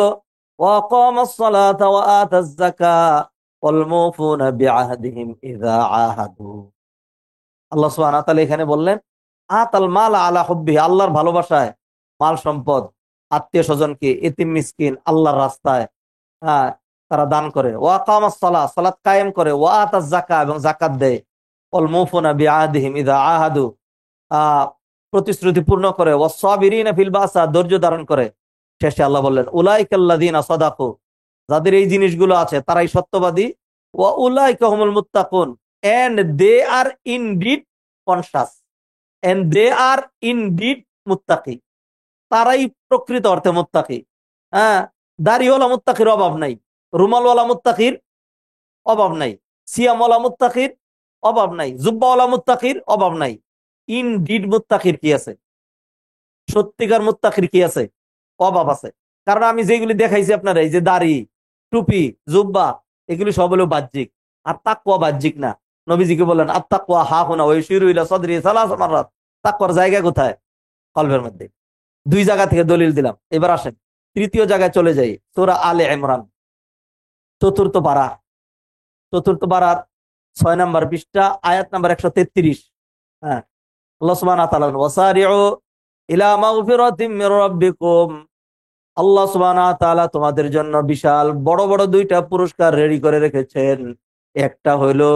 ওয়া আকামাস সালাতা ওয়া আতাজ যাকাত ওয়াল মুফুনা বিআহদিহিম ইযা আহাদু। আল্লাহ সুবহানাহু ওয়া তাআলা এখানে বললেন আতাল মালা আলা হুব্বিহি, আল্লাহর ভালোবাসায় মাল সম্পদ, আত্মীয় স্বজনকে, এতিম মিসকিন আল্লাহর রাস্তায়, হ্যাঁ, তারা দান করে। ওয়া আকামাস সালাত, সালাত কায়েম করে। ওয়া আতাজ যাকাত, এবং যাকাত দেয়। ওয়াল মুফুনা বিআহদিহিম ইযা আহাদু, প্রতিশ্রুতি পূর্ণ করে। ওয়াস সাবিরিনা ফিল বাসা, ধৈর্য ধারণ করে। শেষে আল্লাহ বললেন উলাইকাল্লাযিনা সাদাকু, যাদের এই জিনিসগুলো আছে তারাই সত্যবাদী। ওয়া উলাইকা হুমুল মুত্তাকুন, and they are indeed conscious, and they are indeed মুত্তাকি, তারাই প্রকৃত অর্থে মুত্তাকি। হ্যাঁ, দাড়িওয়ালা মুত্তাকির অভাব নাই, রুমালওয়ালা মুত্তাকির অভাব নাই, সিয়ামওয়ালা মুত্তাকির অভাব নাই, জুব্বাওয়ালা মুত্তাকির অভাব নাই। ইনডিড মুত্তাকির কি আছে? সত্যিকার মুত্তাকির কি আছে? অভাব আছে। কারণ আমি যেগুলি দেখাইছি আপনারা, এই যে দাড়ি, টুপি, জুব্বা, এগুলি সব হলো বাহ্যিক। আর তাকওয়া বাহ্যিক না। নবীজিকে বলেন আত্তাকওয়া হা হুনা ওয়া ইউশিরু ইলা সাদরি সালাস মাররাত। তাকওয়ার জায়গা কোথায়? কলবের মধ্যে। দুই জায়গা থেকে দলিল দিলাম। এবার আসেন তৃতীয় জায়গায় চলে যাই। সূরা আলে ইমরান চতুর্থ পারা, চতুর্থ পারার 6 নম্বর পৃষ্ঠা, আয়াত নাম্বার 133। হ্যাঁ, আল্লাহ সুবহানাহু ওয়া তাআলা ওয়াসারিউ ইলা মাগফিরাতিম মির রাব্বিকুম, আল্লাহ সুবহানাহু ওয়া তাআলা তোমাদের জন্য বিশাল বড় বড় দুইটা পুরস্কার রেডি করে রেখেছেন। একটা হইলো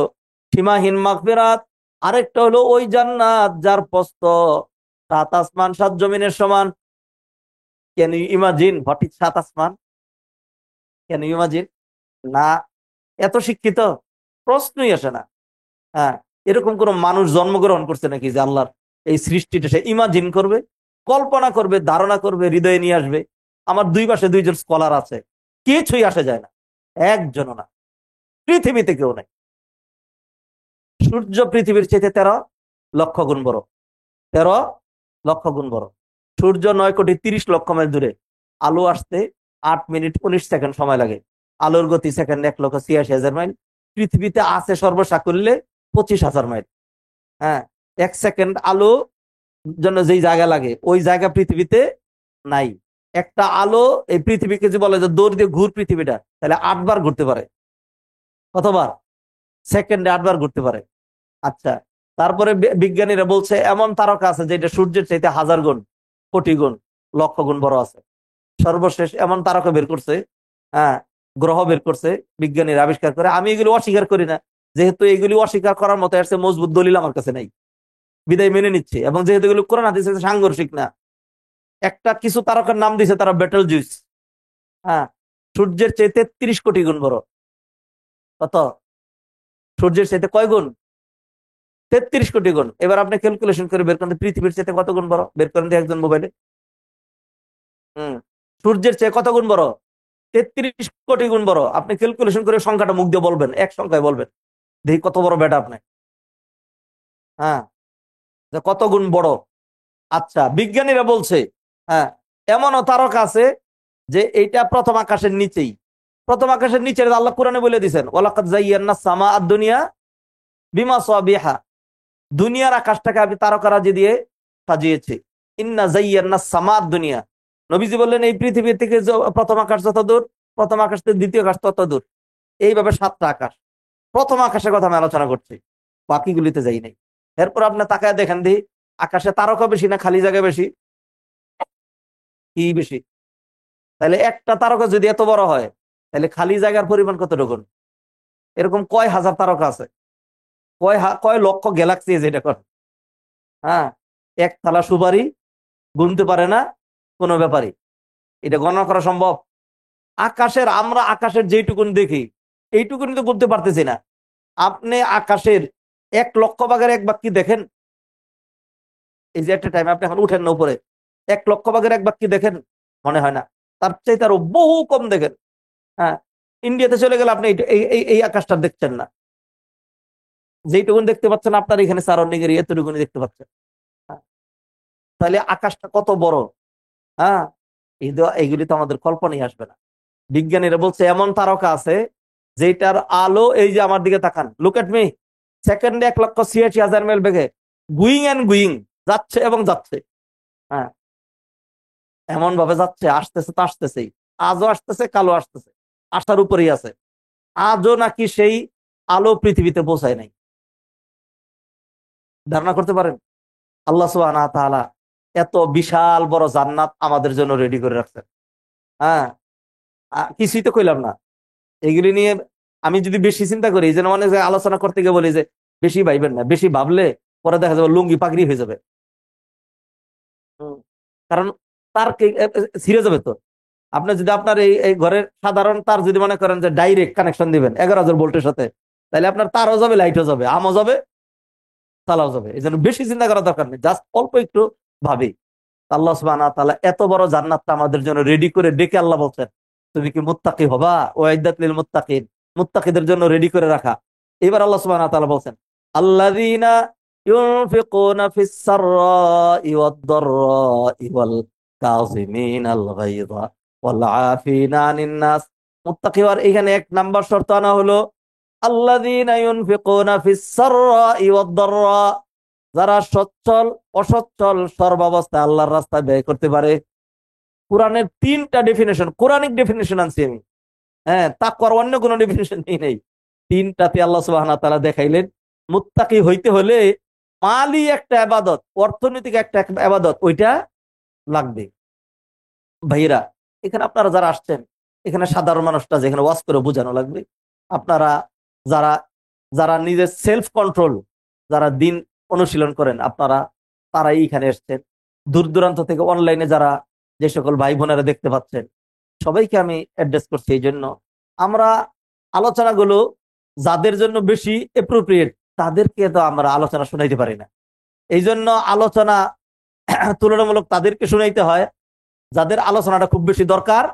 সীমাহীন মাগফিরাত, আরেকটা হলো ওই জান্নাত যার প্রস্থ 7 আসমান 7 জমিনের সমান। Can you imagine what is 7 আসমান? Can you imagine? না, এত শিক্ষিত প্রশ্নই আসে না। হ্যাঁ, এরকম কোন মানুষ জন্মগ্রহণ করছে নাকি যে আল্লাহর এই সৃষ্টিটা সে ইমাজিন করবে, কল্পনা করবে, ধারণা করবে, হৃদয়ে নিয়ে আসবে? আমার দুই পাশে দুইজন স্কলার আছে, কিছুই আসে যায় না, একজনও না, পৃথিবীতে কেউ নাই। সূর্য পৃথিবীর চেয়ে 13 লক্ষ গুণ বড়, 13 লক্ষ গুণ বড়। সূর্য 9,30,00,000 মাইল দূরে। আলো আসতে 8 মিনিট 19 সেকেন্ড সময় লাগে। আলোর গতি সেকেন্ড 1,86,000 মাইল। পৃথিবীতে আছে সর্বসাকুল্যে 25,000 মাইল। হ্যাঁ, 1 সেকেন্ড আলো জন্য যেই জায়গা লাগে ওই জায়গা পৃথিবীতে নাই। একটা আলো এই পৃথিবীকে যে বলে যে দৌড় দিয়ে ঘুর পৃথিবীটা, তাহলে 8 বার ঘুরতে পারে। কতবার? সেকেন্ডে 8 বার ঘুরতে পারে। আচ্ছা, তারপরে বিজ্ঞানীরা বলছে এমন তারকা আছে যেটা সূর্যের চাইতে 1000 গুণ, কোটি গুণ, লক্ষ গুণ বড় আছে। সর্বশেষ এমন তারকা বের করছে, হ্যাঁ, গ্রহ বের করছে বিজ্ঞানীরা আবিষ্কার করে। আমি এগুলি অস্বীকার করি না, যেহেতু এগুলি অস্বীকার করার মতো এর চেয়ে মজবুত দলিল আমার কাছে নাই, বিদায় মেনে নিচ্ছে। এবং যেহেতু এগুলো কোরআন হাদিসের সাথে সাংঘর্ষিক না। একটা কিছু তারকার নাম দিয়েছে তারা বেটেল জুইস। হ্যাঁ, সূর্যের চেয়ে 33 কোটি গুণ বড়। কত? সূর্যের চাইতে কয় গুণ? 33 কোটি গুণ। এবার আপনি ক্যালকুলেশন করে বের করেন পৃথিবীর চাইতে কত গুণ বড়, বের করেন একজন মোবাইলে। সূর্যের চেয়ে কত গুণ বড়? 33 কোটি গুণ বড়। আপনি ক্যালকুলেশন করে সংখ্যাটা মুখ দিয়ে বলবেন, এক সংখ্যায় বলবেন, দেখি কত বড় বেটা আপনি। হ্যাঁ, যে কত গুণ বড়। আচ্ছা, বিজ্ঞানীরা বলছে, হ্যাঁ, এমনও তারকা আছে যে এইটা প্রথম আকাশের নিচেই। প্রথম আকাশের নিচে আল্লাহ কোরআনে বলে দিয়েছেন, ওয়ালাকাদ যায়্যানা সামা আদ-দুনিয়া বিমা সাবিহা, দুনিয়ার আকাশটাকে আমি তারকারাজি দিয়ে সাজিয়েছি। ইন্না যায়্যানা সামা আদ-দুনিয়া, নবীজি বললেন এই পৃথিবী থেকে প্রথম আকাশ যত দূর, প্রথম আকাশ থেকে দ্বিতীয় আকাশ তত দূর, এইভাবে 7টা আকাশ। প্রথম আকাশের কথা আমি আলোচনা করছি, বাকিগুলিতে যাই নাই। এরপর আপনি তাকায় দেখেন দি, আকাশে তারকা বেশি না খালি জায়গা বেশি? কি বেশি? তাহলে একটা তারকা যদি এত বড় হয়, তাহলে খালি জায়গার পরিমাণ কতটুকু? এরকম কয় হাজার তারকা আছে, কয় লক্ষ গ্যালাক্সি আছে এটা কর। হ্যাঁ, এক থালা সুপারি গুনতে পারে না কোনো ব্যাপারই, এটা গণনা করা সম্ভব? আমরা আকাশের যেইটুকুন দেখি এইটুকুন তো গুনতে পারতেছি না। আপনি আকাশের 1,00,000 ভাগের 1 ভাগ কি দেখেন? এই যে একটা টাইম আপনি এখন উঠেন না উপরে, 1,00,000 ভাগের 1 ভাগ কি দেখেন? মনে হয় না। তার চাইতে আরো বহু কম দেখেন। হ্যাঁ, ইন্ডিয়াতে চলে গেলে আপনি এই আকাশটা দেখছেন না, যেইটুকুন দেখতে পাচ্ছেন আপনার এখানে সারাউন্ডিং এর এতটুকুনি দেখতে পাচ্ছেন। হ্যাঁ, তাহলে আকাশটা কত বড়। হ্যাঁ, এইগুলি তো আমাদের কল্পনাই আসবে না। বিজ্ঞানীরা বলছে এমন তারকা আছে যেটার আলো, এই যে আমার দিকে তাকান, লুক এট মি, সেকেন্ডে 1,86,000 মাইল বেগে গুইং অ্যান্ড গুইং, যাচ্ছে এবং যাচ্ছে। হ্যাঁ, এমন ভাবে যাচ্ছে, আসতেছে তো আসতেছেই, আজও আসতেছে, কালো আসতেছে, আসার উপরেই আছে। আজও নাকি সেই আলো পৃথিবীতে পৌঁছায় নাই। ধারণা করতে পারেন? আল্লাহ সুবহানাহু ওয়া তাআলা এত বিশাল বড় জান্নাত আমাদের জন্য রেডি করে রাখছেন। হ্যাঁ, কিছুই তো কইলাম না এগুলি নিয়ে। আমি যদি বেশি চিন্তা করি, যেন অনেক জায়গায় আলোচনা করতে গিয়ে বলি যে বেশি ভাইবেন না, বেশি ভাবলে পরে দেখা যাবে লুঙ্গি পাগড়ি হয়ে যাবে। হুম, কারণ তার ছিঁড়ে যাবে তো। আপনি যদি আপনার এই ঘরের সাধারণ তার যদি মনে করেন যে ডাইরেক্ট কানেকশন দিবেন 11,000 ভোল্টের সাথে, তাহলে আপনার তারও যাবে, লাইটও যাবে, আমও যাবে, তালাও যাবে। এই জন্য বেশি চিন্তা করার দরকার নেই, জাস্ট অল্প একটু ভাবি। আল্লাহ সুবহানাহু ওয়া তাআলা এত বড় জান্নাতটা আমাদের জন্য রেডি করে ডেকে আল্লাহ বলছেন, তুমি কি মুত্তাকি হবা? ওয়াইদাত লিল মুত্তাকিন, মুত্তাকিদের জন্য রেডি করে রাখা। এবার আল্লাহ সুবহানাহু ওয়া তাআলা বলছেন, আল্লাযীনা ইউনফিকুনা ফিস সাররাই ওয়াদ দাররাই ওয়াল কাযিমিনাল গায়যা ওয়াল আফিনা আনিন নাস। মুত্তাকি হওয়ার এখানে 1 নাম্বার শর্ত আনা হলো আল্লাযীনা ইউনফিকুনা ফিস সাররাই ওয়াদ দাররা, যারা সচ্ছল অসচ্ছল সর্বাবস্থায় আল্লাহর রাস্তায় ব্যয় করতে পারে। কোরআনের 3টা ডেফিনেশন, কোরআনিক ডেফিনেশন আনছি আমি। হ্যাঁ, তাকওয়ার অন্য কোনো ডেফিনেশন নেই। 3টাতে আল্লাহ সুবহানাহু ওয়া তাআলা দেখাইলেন মুত্তাকি হইতে হলে মালি একটা ইবাদত, অর্থনৈতিক একটা ইবাদত, ওইটা লাগবে। ভাইরা, এখানে আপনারা যারা আসছেন, এখানে সাধারণ মানুষটা যেখানে ওয়াজ করে বোঝানো লাগবে। আপনারা যারা যারা নিজের সেলফ কন্ট্রোল, যারা দিন অনুশীলন করেন, আপনারা তারাই এখানে এসছেন। দূর দূরান্ত থেকে অনলাইনে যারা যে সকল ভাই বোনেরা দেখতে পাচ্ছেন, সবাইকে আমি অ্যাড্রেস করছি। এই জন্য আমরা আলোচনাগুলো যাদের জন্য বেশি এপ্রোপ্রিয়েট, তাদেরকে তো আমরা আলোচনা শোনাইতে পারি না। এই জন্য আলোচনা তুলনামূলক তাদেরকে শুনাইতে হয় যাদের আলোচনাটা খুব বেশি দরকার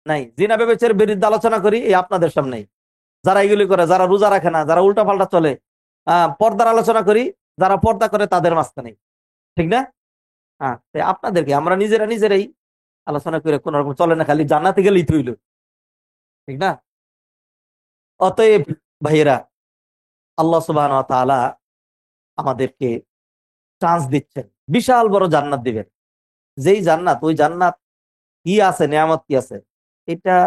নাই। জিনা ব্যভিচারের বিরুদ্ধে আলোচনা করি এই আপনাদের সামনেই। যারা এগুলি করে, যারা রোজা রাখে না, যারা উল্টা পাল্টা চলে, পর্দার আলোচনা করি, যারা পর্দা করে তাদের মাঝখানে, ঠিক না? হ্যাঁ, আপনাদেরকে আমরা নিজেরাই আলোচনা করে কোন রকম চলে না, খালি জান্নাতে গেলেই তো হইল, ঠিক না? অতএব ভাইয়েরা, আল্লাহ সুবহানাহু ওয়া তাআলা আমাদেরকে চান্স দিচ্ছেন, বিশাল বড় জান্নাত দিবেন। যেই জান্নাত, ওই জান্নাত কি আছে, নিয়ামত কি আছে, এটা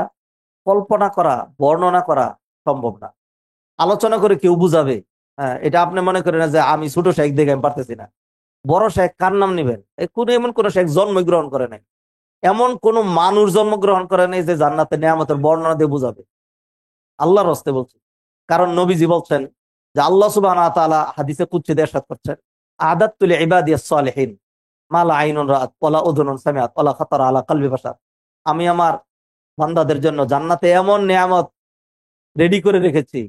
কল্পনা করা, বর্ণনা করা সম্ভব না। আলোচনা করে কেউ বুঝাবে, হ্যাঁ, এটা আপনি মনে করেন না যে আমি ছোট শেখ দেখে আমি পারতেছি না। বড় শেখ কার নাম নিবেন? এমন কোন শেখ জন্মগ্রহণ করে নাই, এমন কোন মানুষ জন্মগ্রহণ করে নাই যে জান্নাতের নিয়ামতের বর্ণনা দিয়ে বুঝাবে। আল্লাহর হস্তে বলছি। কারণ নবীজি বলছেন যে আল্লাহ সুবহানাহু ওয়া তাআলা হাদিসে কুদসিতে ইরশাদ করছেন, আ'দাতু লিইবাদিয়াস সালিহিন মা লা আইনুন রাআত ওয়ালা উযুনুন সামিআত ওয়ালা খাতারা আলা কলবি বাশার। আমি আমার বান্দাদের জন্য জান্নাতে এমন নিয়ামত রেডি করে রেখেছি,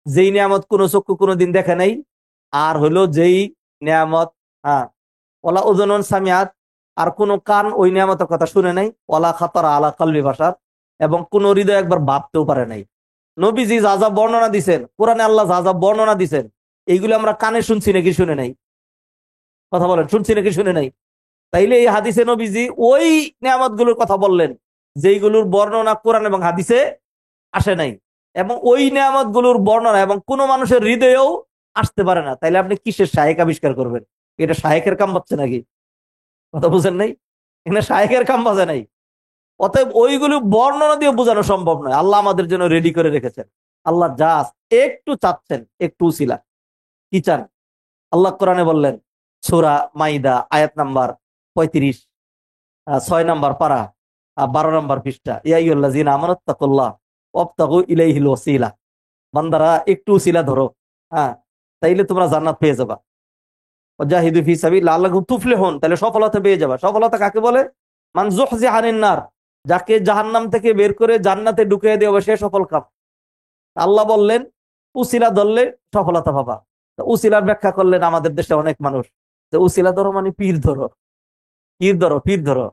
যেই নিয়ামত কোনো চক্ষু কোনোদিন দেখে নাই, আর হলো যেই নিয়ামত, হ্যাঁ, ওয়ালা উযুনুন সামিআত, আর কোনো কান ওই নিয়ামতের কথা শুনে নাই, ওয়ালা খাতারা আলা কলবি বাশার, এবং কোন হৃদয় একবার ভাবতেও পারে নাই। নবীজি যা যা বর্ণনা দিছেন, কোরআনে আল্লাহ যা যা বর্ণনা দিছেন, এইগুলো আমরা কানে শুনছি নাকি শুনে নাই? কথা বলেন, শুনছি নাকি শুনে নাই? তাইলে এই হাদিসে নবীজি ওই নিয়ামত গুলোর কথা বললেন যেইগুলোর বর্ণনা কোরআন এবং হাদিসে আসে নাই, এবং ওই নিয়ামত গুলোর বর্ণনা এবং কোনো মানুষের হৃদয়েও আসতে পারে না। তাইলে আপনি কিসের শায়েক আবিষ্কার করবেন? এটা শায়েকের কাম বাচ্ছে নাকি? কথা বুঝেন নাই? এখানে শায়েকের কাম বাজে নাই। অতএব ওইগুলো বর্ণনা দিয়ে বোঝানো সম্ভব নয়। আল্লাহ আমাদের জন্য রেডি করে রেখেছেন। আল্লাহ জাস্ট একটু চাচ্ছেন, একটু উসিলা। কি চান? আল্লাহ কোরআনে বললেন, সূরা মাইদা আয়াত নাম্বার 35, 6 নম্বর পারা, 12 নম্বর পৃষ্ঠা, ইয়া আইয়ুহাল্লাযীনা আমানুত্তাকুল্লাহ ওয়াবতাগু ইলাইহিল ওয়াসিলা। বান্দারা একটু উসিলা ধরো, হ্যাঁ, তাইলে তোমরা জান্নাত পেয়ে যাবা। ওয়াজাহিদু ফি সাবিলিল্লাহি লাআল্লাকুম তুফলিহুন, তাহলে সফলতা পেয়ে যাবা। সফলতা কাকে বলে? মান যুহযিহা আনিন নার, যাকে জাহান্নাম থেকে বের করে জান্নাতে ঢুকিয়ে দেওয়া হবে, সে সফল কাম। আল্লাহ বললেন উসিলা ধরলে সফলতা পাবা। তো উসিলার ব্যাখ্যা করলেন আমাদের দেশে অনেক মানুষ, যে উসিলা ধরো মানে পীর ধরো, পীর ধরো, পীর ধরো।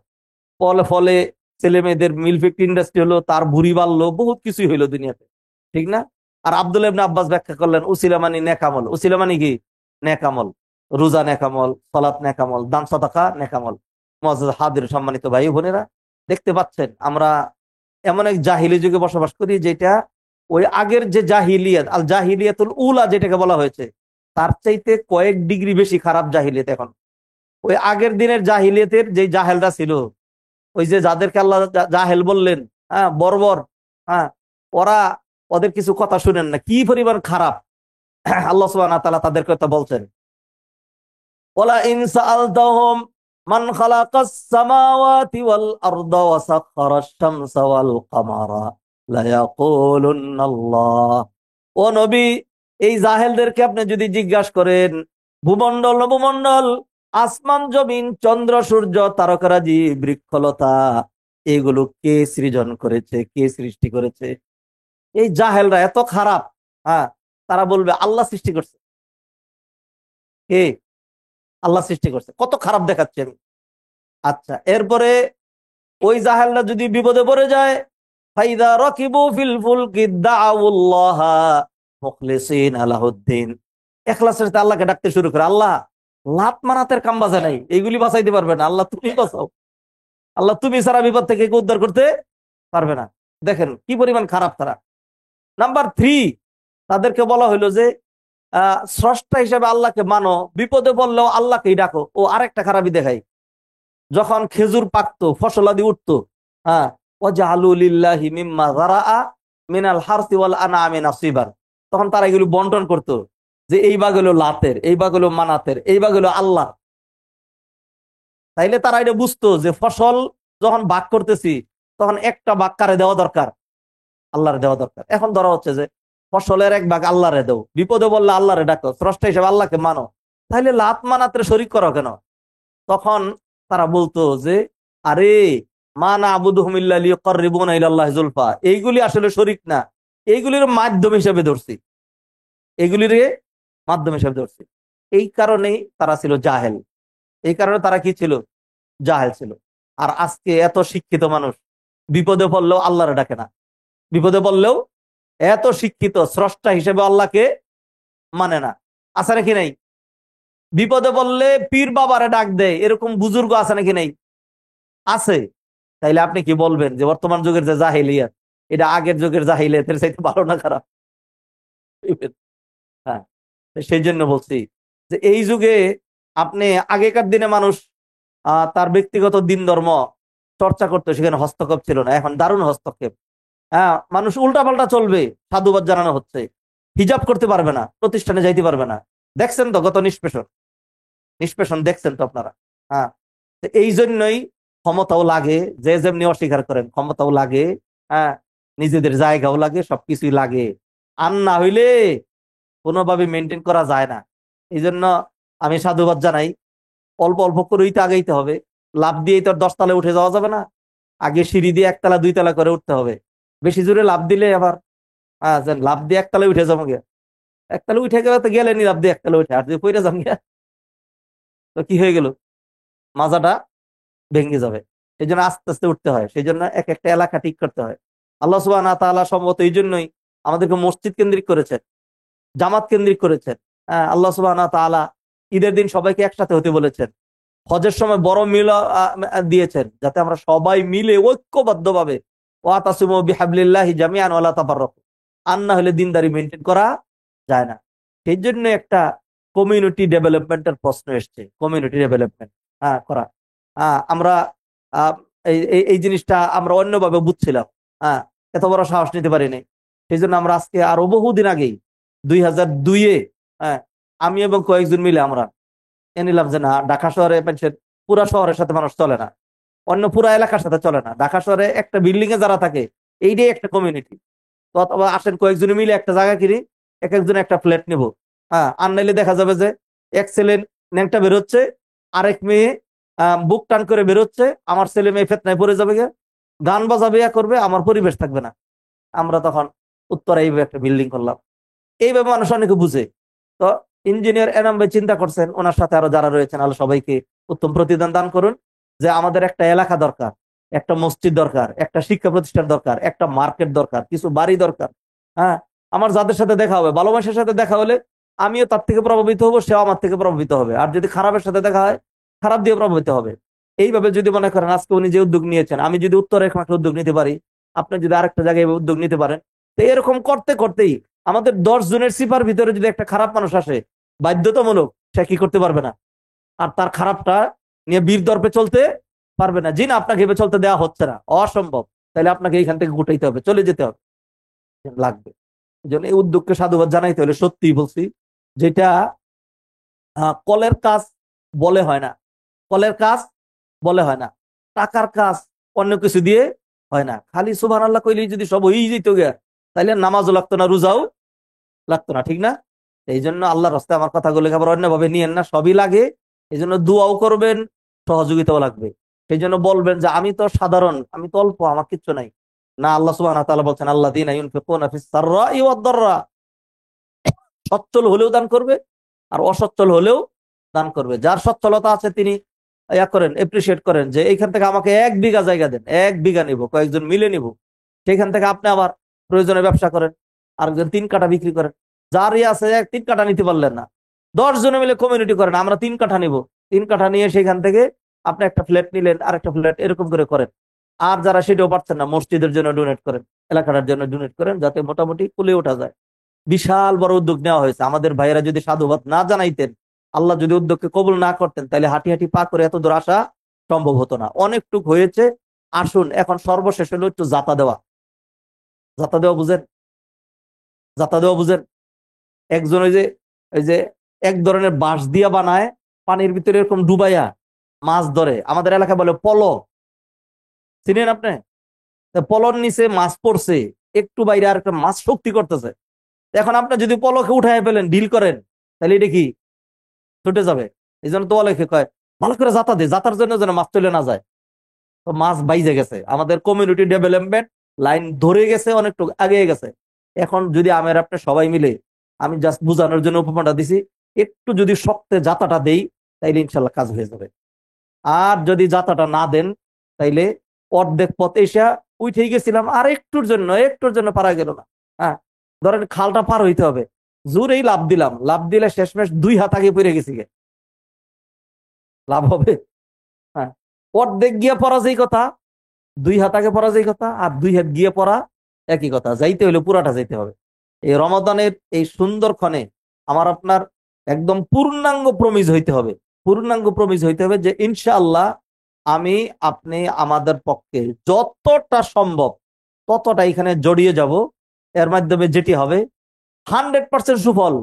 ফলে ফলে ছেলে মেয়েদের মিল ফ্যাক্টরি ইন্ডাস্ট্রি হলো, তার ভুঁড়ি বাড়লো, বহুত কিছুই হইলো দুনিয়াতে, ঠিক না? আর আব্দুল্লাহ ইবনে আব্বাস ব্যাখ্যা করলেন উসিলা মানে নেকামল। উসিলা মানে কি? নেকামল। রোজা নেকামল, সালাত নেকামল, দান সাদাকা নেকামল। মুআজ্জাজ হাদির সম্মানিত ভাই বোনেরা, দেখতে পাচ্ছেন আমরা এমন এক জাহিলি যুগে বসবাস করি, যেটা ওই আগের যে জাহিলিয়াত, আল জাহিলিয়াতুল উলা যেটাকে বলা হয়েছে, তার চাইতে কয়েক ডিগ্রি বেশি খারাপ জাহিলিয়াত এখন। ওই আগের দিনের জাহিলিয়াতের যে জাহেলরা ছিল, ওই যে যাদেরকে আল্লাহ জাহেল বললেন, হ্যাঁ, বর্বর, হ্যাঁ, ওরা, ওদের কিছু কথা শুনেন না, কি পরিমাণ খারাপ। আল্লাহ সুবহানাহু ওয়া তাআলা তাদের কথা বলছেন, ওয়ালা ইন সাআলতাহুম মান খালাকাস সামাওয়াতি ওয়াল আরদা ওয়া সাখখারাশ শামসা ওয়াল কামারা লা ইয়াকুলুনাল্লাহ। ও নবী, এই জাহেলদেরকে আপনি যদি জিজ্ঞাসা করেন, ভূমণ্ডল নভমণ্ডল, আসমান জমিন, চন্দ্র সূর্য, তারকারাজি, বৃক্ষলতা, এগুলো কে সৃজন করেছে, কে সৃষ্টি করেছে? এই জাহেলরা এত খারাপ, হ্যাঁ, তারা বলবে আল্লাহ সৃষ্টি করছে। কে? আল্লাহ সৃষ্টি করছে। কত খারাপ দেখাচ্ছে আমি। আচ্ছা, এরপরে ওই জাহেলরা যদি বিপদে পড়ে যায়, ফাইদা রাকিবু ফিল ফুলকি দাউল্লাহা মুখলিসিনা লাহুদ্দিন, ইখলাসের সাথে আল্লাহকে ডাকতে শুরু করে। আল্লাহ, লাত মানাতের কাম বাজে নাই, এইগুলি বাঁচাইতে পারবে না। আল্লাহ তুমি বাঁচাও, আল্লাহ তুমি সারা বিপদ থেকে কেউ উদ্ধার করতে পারবে না। দেখেন কি পরিমাণ খারাপ তারা। নাম্বার 3, তাদেরকে বলা হইলো যে স্রষ্টা হিসেবে আল্লাহকে মানো, বিপদে বললেও আল্লাহকেই ডাকো। ও আরেকটা খারাপই দেখাই, যখন খেজুর পাকতো, ফসলাদি উঠতো, হ্যাঁ, ওয়াজআলু লিল্লাহি মিম্মা যারাআ মিনাল হারসি ওয়াল আনআমি নাসিবান, তখন তারা এগুলো বন্টন করতো, যে এই ভাগ হলো লাতের, এই ভাগ হলো মানাতের, এই ভাগ হলো আল্লাহ। তাইলে তারা এটা বুঝতো যে ফসল যখন ভাগ করতেছি, তখন একটা ভাগ কারে দেওয়া দরকার? আল্লাহরে দেওয়া দরকার। এখন ধরা হচ্ছে যে ফসলের এক ভাগ আল্লাহরে দেও, বিপদে বললে আল্লাহরে ডাকো, স্রষ্টা হিসেবে আল্লাহকে মানো, তাহলে লাত মানাতের শরীক করো কেন? তখন তারা বলতো যে আরে মা না আবুদুহুম ইল্লা লিয়ুকাররিবুনা ইলাল্লাহি যুলফা, এইগুলি আসলে শরীক না, এইগুলির মাধ্যম হিসেবে ধরছি, এগুলির মাধ্যম হিসেবে ধরছি। এই কারণেই তারা ছিল জাহেল। এই কারণে তারা কি ছিল? জাহেল ছিল। আর আজকে এত শিক্ষিত মানুষ বিপদে পড়লেও আল্লাহরে ডাকে না, বিপদে পড়লেও এত শিক্ষিত, স্রষ্টা হিসেবে আল্লাহকে মানে না। আছে নাকি নাই? বিপদে পড়লে পীর বাবারে ডাক দেয়, এরকম বুজুর্গ আছে নাকি নাই? আছে। তাইলে আপনি কি বলবেন যে বর্তমান যুগের যে জাহিলিয়াত, এটা আগের যুগের জাহিলিয়াতের চাইতে ভালো না খারাপ? হ্যাঁ, সেই জন্য বলছি যে এই যুগে আপনি, আগেকার দিনে মানুষ তার ব্যক্তিগত দিন ধর্ম চর্চা করতো, সেখানে হস্তক্ষেপ ছিল না। এখন দারুণ হস্তক্ষেপ। হ্যাঁ, মানুষ উল্টাপাল্টা চলবে, সাধুবাদ জানানো হচ্ছে, হিজাব করতে পারবে না, প্রতিষ্ঠানে যাইতে পারবে না। দেখছেন তো গত নিষ্পেষণ, নিষ্পেষণ দেখছেন তো আপনারা। হ্যাঁ, তো এই জন্যই ক্ষমতাও লাগে, যে যেমনি অস্বীকার করেন, ক্ষমতাও লাগে, হ্যাঁ, নিজেদের জায়গাও লাগে, সবকিছুই লাগে। আর না হইলে কোনোভাবে মেনটেন করা যায় না। এই জন্য আমি সাধুবাদ জানাই, অল্প অল্প করেই তো আগাইতে হবে। লাফ দিয়েই তো আর 10 তলায় উঠে যাওয়া যাবে না। আগে সিঁড়ি দিয়ে 1 তলা 2 তলা করে উঠতে হবে। বেশি জোরে লাফ দিলে আবার, হ্যাঁ, লাফ দিয়ে 1 তলায় উঠে যাবো গিয়া, 1 তলা উঠে গেলে তো গেলেনি, লাফ দিয়ে 1 তলা উঠে, আর যদি পইরা যাম গিয়া, তো কি হয়ে গেল? মাজাটা ভেঙে যাবে। সেই জন্য আস্তে আস্তে উঠতে হয়, সেই জন্য এক একটা এলাকা ঠিক করতে হয়। আল্লাহ সুবহানাহু ওয়া তাআলা সম্ভবত এই জন্যই আমাদেরকে মসজিদ কেন্দ্রিক করেছেন, জামাত কেন্দ্রিক করেছেন। হ্যাঁ, আল্লাহ সুবহানাহু ওয়া তাআলা ঈদের দিন সবাইকে একসাথে হতে বলেছেন, হজের সময় বড় মিল দিয়েছেন, যাতে আমরা সবাই মিলে ঐক্যবদ্ধভাবে ওয়াতাসিমু বিহাবলিল্লাহি জামিআন ওয়ালা তাফাররাকু, আর না হলে দিনদারি মেনটেন করা যায় না। সেই জন্য একটা কমিউনিটি ডেভেলপমেন্টের প্রশ্ন এসছে, কমিউনিটি ডেভেলপমেন্ট করা। আমরা আহ, এই জিনিসটা আমরা অন্যভাবে বুঝছিলাম, হ্যাঁ, এত বড় সাহস নিতে পারিনি। সেই জন্য আমরা আজকে আরো বহুদিন আগেই 2002-এ, হ্যাঁ, আমি এবং কয়েকজন মিলে আমরা এ নিলাম যে না, ঢাকা শহরে মানুষের পুরা শহরের সাথে মানুষ চলে না, অন্য পুরা এলাকার সাথে চলে না। ঢাকা শহরে একটা বিল্ডিং এ যারা থাকে এইটাই একটা কমিউনিটি। তো অথবা আসেন কয়েকজন মিলে একটা জায়গা কিনি, এক একজন একটা ফ্ল্যাট নিব। হ্যাঁ, আর নাইলে দেখা যাবে যে এক ছেলে ন্যাংটা বেরোচ্ছে, আরেক মেয়ে বুক টান করে বেরোচ্ছে, আমার ছেলে মেয়ে ফেতনায় পড়ে যাবে, গান বাজাবে, করবে, আমার পরিবেশ থাকবে না। আমরা তখন উত্তরা এইভাবে একটা বিল্ডিং করলাম। এইভাবে মানুষ অনেকে বুঝে। তো ইঞ্জিনিয়ার এনাম ভাই চিন্তা করছেন, ওনার সাথে আরো যারা রয়েছেন, আল্লাহ সবাইকে উত্তম প্রতিদান দান করুন, যে আমাদের একটা এলাকা দরকার, একটা মসজিদ দরকার, একটা শিক্ষা প্রতিষ্ঠান দরকার, একটা মার্কেট দরকার, কিছু বাড়ি দরকার। হ্যাঁ, আমার যাদের সাথে দেখা হবে, ভালোবাসার সাথে দেখা হলে আমিও তার থেকে প্রভাবিত হবো, সেও আমার থেকে প্রভাবিত হবে। আর যদি খারাপের সাথে দেখা হয়, খারাপ দিয়ে প্রভাবিত হবে। এইভাবে যদি মনে করেন আজকে উনি যে উদ্যোগ নিয়েছেন, আমি যদি উত্তরে একটা উদ্যোগ নিতে পারি, আপনি যদি আরেকটা জায়গায় উদ্যোগ নিতে পারেন, তো এরকম করতে করতেই আমাদের 10 জনের সিপার ভিতরে যদি একটা খারাপ মানুষ আসে, বাধ্যতামূলক সে কি করতে পারবে না, আর তার খারাপটা নিয়ে বীর দর্পে চলতে পারবে না। জি না, আপনাকে এভাবে চলতে দেওয়া হচ্ছে না, অসম্ভব। তাহলে আপনাকে এইখান থেকে গুটাইতে হবে, চলে যেতে হবে, লাগবে। এই জন্য এই উদ্যোগকে সাধুবাদ জানাইতে হলে সত্যি বলছি, যেটা কলের কাজ বলে হয় না, কলের কাজ বলে হয় না, টাকার কাজ অন্য কিছু দিয়ে হয় না। খালি সুবহানাল্লাহ কইলেই যদি সব হয়েই যেত গিয়া, তাইলে নামাজও লাগতো না, রোজাও লাগতো না, ঠিক না? এই জন্য আল্লাহর রাস্তায় আমার কথাগুলো আবার অন্যভাবে নিয়েন না, সবই লাগে। এই জন্য দোয়াও করবেন, সহযোগিতাও লাগবে। সেই জন্য বলবেন যে আমি তো সাধারণ, আমি তো অল্প, আমার কিচ্ছু নাই না। আল্লাহ সুবহানাহু ওয়া তাআলা বলছেন আল্লাযীনা ইউনফিকুনা ফিস সাররাই ওয়াদ দাররা, সচ্ছল হলেও দান করবে, আর অসচ্ছল হলেও দান করবে। যার সচ্ছলতা আছে তিনি করেন, এপ্রিসিয়েট করেন, যে এইখান থেকে আমাকে 1 বিঘা জায়গা দেন, 1 বিঘা নিব, কয়েকজন মিলে নিব। সেখান থেকে আপনি আবার প্রয়োজনে ব্যবসা করেন, আরেকজন 3 কাঠা বিক্রি করেন। যারই আছে 3 কাঠা নিতে পারলেন না, 10 জনে মিলে কমিউনিটি করেন, আমরা 3 কাঠা নিব। 3 কাঠা নিয়ে সেখান থেকে আপনি একটা ফ্ল্যাট নিলেন, আরেকটা ফ্ল্যাট, এরকম করে করেন। আর যারা সেটাও পারছেন না, মসজিদের জন্য ডোনেট করেন, এলাকাটার জন্য ডোনেট করেন, যাতে মোটামুটি কুলে ওঠা যায়। বিশাল বড় উদ্যোগ নেওয়া হয়েছে। আমাদের ভাইয়েরা যদি সাধুবাদ না জানাইতেন, আল্লাহ যদি উদ্যোগকে কবুল না করতেন, তাহলে হাঁটি হাঁটি পা করে এত দূর আসা সম্ভব হতো না। অনেকটুক হয়েছে, আসুন এখন সর্বশেষ হলো একটু জাতা দেওয়া। জাতা দেওয়া বুঝেন? জাতা দেওয়া বুঝেন? একজন ওই যে এক ধরনের বাঁশ দিয়া বানায়, পানির ভিতরে এরকম ডুবাইয়া মাছ ধরে, আমাদের এলাকায় বলে পল, চিনেন আপনি? পলর নিচে মাছ পড়ছে, একটু বাইরে আর একটা মাছ শক্তি করতেছে। এখন আপনি যদি পলকে উঠায় ফেলেন, ডিল করেন, তাহলে এটা কি ছুটে যাবে। এই জন্য তো অলেখে কয় ভালো করে জাতা দে, জাতার জন্য যেন মাছ চলে না যায়। তো মাছ বাইজে গেছে, আমাদের কমিউনিটি ডেভেলপমেন্ট লাইন ধরে গেছে, অনেকটুকু আগে গেছে। এখন যদি আমের আপনি সবাই মিলে, আমি জাস্ট বুঝানোর জন্য উপমাটা দিছি, একটু যদি শক্তে জাতাটা দেই, তাইলে ইনশাল্লাহ কাজ হয়ে যাবে। আর যদি জাতাটা না দেন, তাইলে অর্ধেক পথ এসে উঠেই গেছিলাম, আর একটুর জন্য পারা গেল না। হ্যাঁ, ধরেন খালটা পার হইতে হবে, জোরেই লাভ দিলাম, লাভ দিলে শেষমেশ 2 হাত আগে পড়ে গেছি, লাভ হবে? হ্যাঁ, অর্ধেক গিয়ে পড়া যেই কথা, 2 হাত আগে পড়া যেই কথা, আর 2 হাত গিয়ে পড়া একই কথা। যাইতে হলে পুরাটা যাইতে হবে। এই রমাদানের এই সুন্দর ক্ষণে আমার আপনার একদম পূর্ণাঙ্গ প্রমিজ হইতে হবে, পূর্ণাঙ্গ প্রমিজ হইতে হবে যে ইনশাআল্লাহ আমি আপনি আমাদের পক্ষে যতটা সম্ভব ততটা এখানে জড়িয়ে যাব। এর মাধ্যমে যেটি হবে 100% সুফল।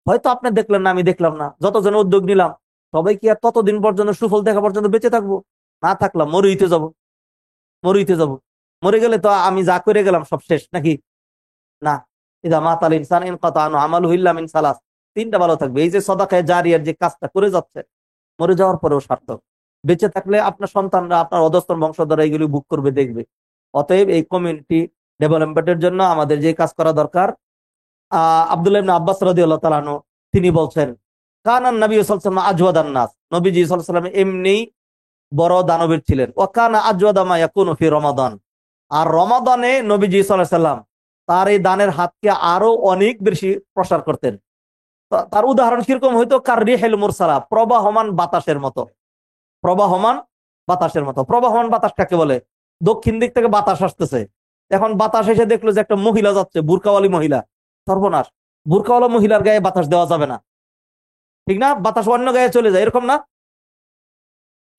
হয়তো আপনি দেখলেন না, আমি দেখলাম না, যতজন উদ্যোগ নিলাম সবাই কি আর ততদিন পর্যন্ত সুফল দেখা পর্যন্ত বেঁচে থাকবো? না থাকলাম মরিতে যাব, মরিতে যাব। মরে গেলে তো আমি যা করে গেলাম সব শেষ নাকি? না। ইদা মাতাল ইনসান ইনকাতা আনহু আমালুহু ইল্লা মিন সালাস, 3টা ভালো থাকবে। এই যে সাদাকায়ে জারিয়ার যে কাজটা করে যাচ্ছে, মরে যাওয়ার পরেও সার্থক। বেঁচে থাকলে আপনার সন্তানরা, আপনার অধস্তন বংশধররা এইগুলি ভোগ করবে, দেখবে। অতএব এই কমিউনিটি ডেভেলপমেন্টের জন্য আমাদের যে কাজ করা দরকার, আব্দুল্লাহ ইবনে আব্বাস রাদিয়াল্লাহু তাআলা আনহু তিনি বলছেন, কানান নবী সাল্লাল্লাহু আলাইহি ওয়াসাল্লাম আজওয়াদান নাস, নবীজি সাল্লাল্লাহু আলাইহি ওয়াসাল্লাম এমনি বড় দানবীর ছিলেন। ওয়া কানা আজওয়াদা মা ইয়াকুনু ফি রমাদান, আর রমাদানে নবীজি সাল্লাল্লাহু আলাইহি সাল্লাম তার এই দানের হাতকে আরো অনেক বেশি প্রসার করতেন। তার উদাহরণ কিরকম হইতো, কার রিহেল মুরসালা, প্রবাহমান বাতাসের মতো। প্রবাহমান বাতাসের মতো। প্রবাহমান বাতাস কাকে বলে? দক্ষিণ দিক থেকে বাতাস আসতেছে, এখন বাতাস এসে দেখলো যে একটা মহিলা যাচ্ছে, বুরকাওয়ালি মহিলা। সর্বনাশ, বুরকাওয়ালা মহিলার গায়ে বাতাস দেওয়া যাবে না, ঠিক না? বাতাস অন্য গায়ে চলে যায়, এরকম না?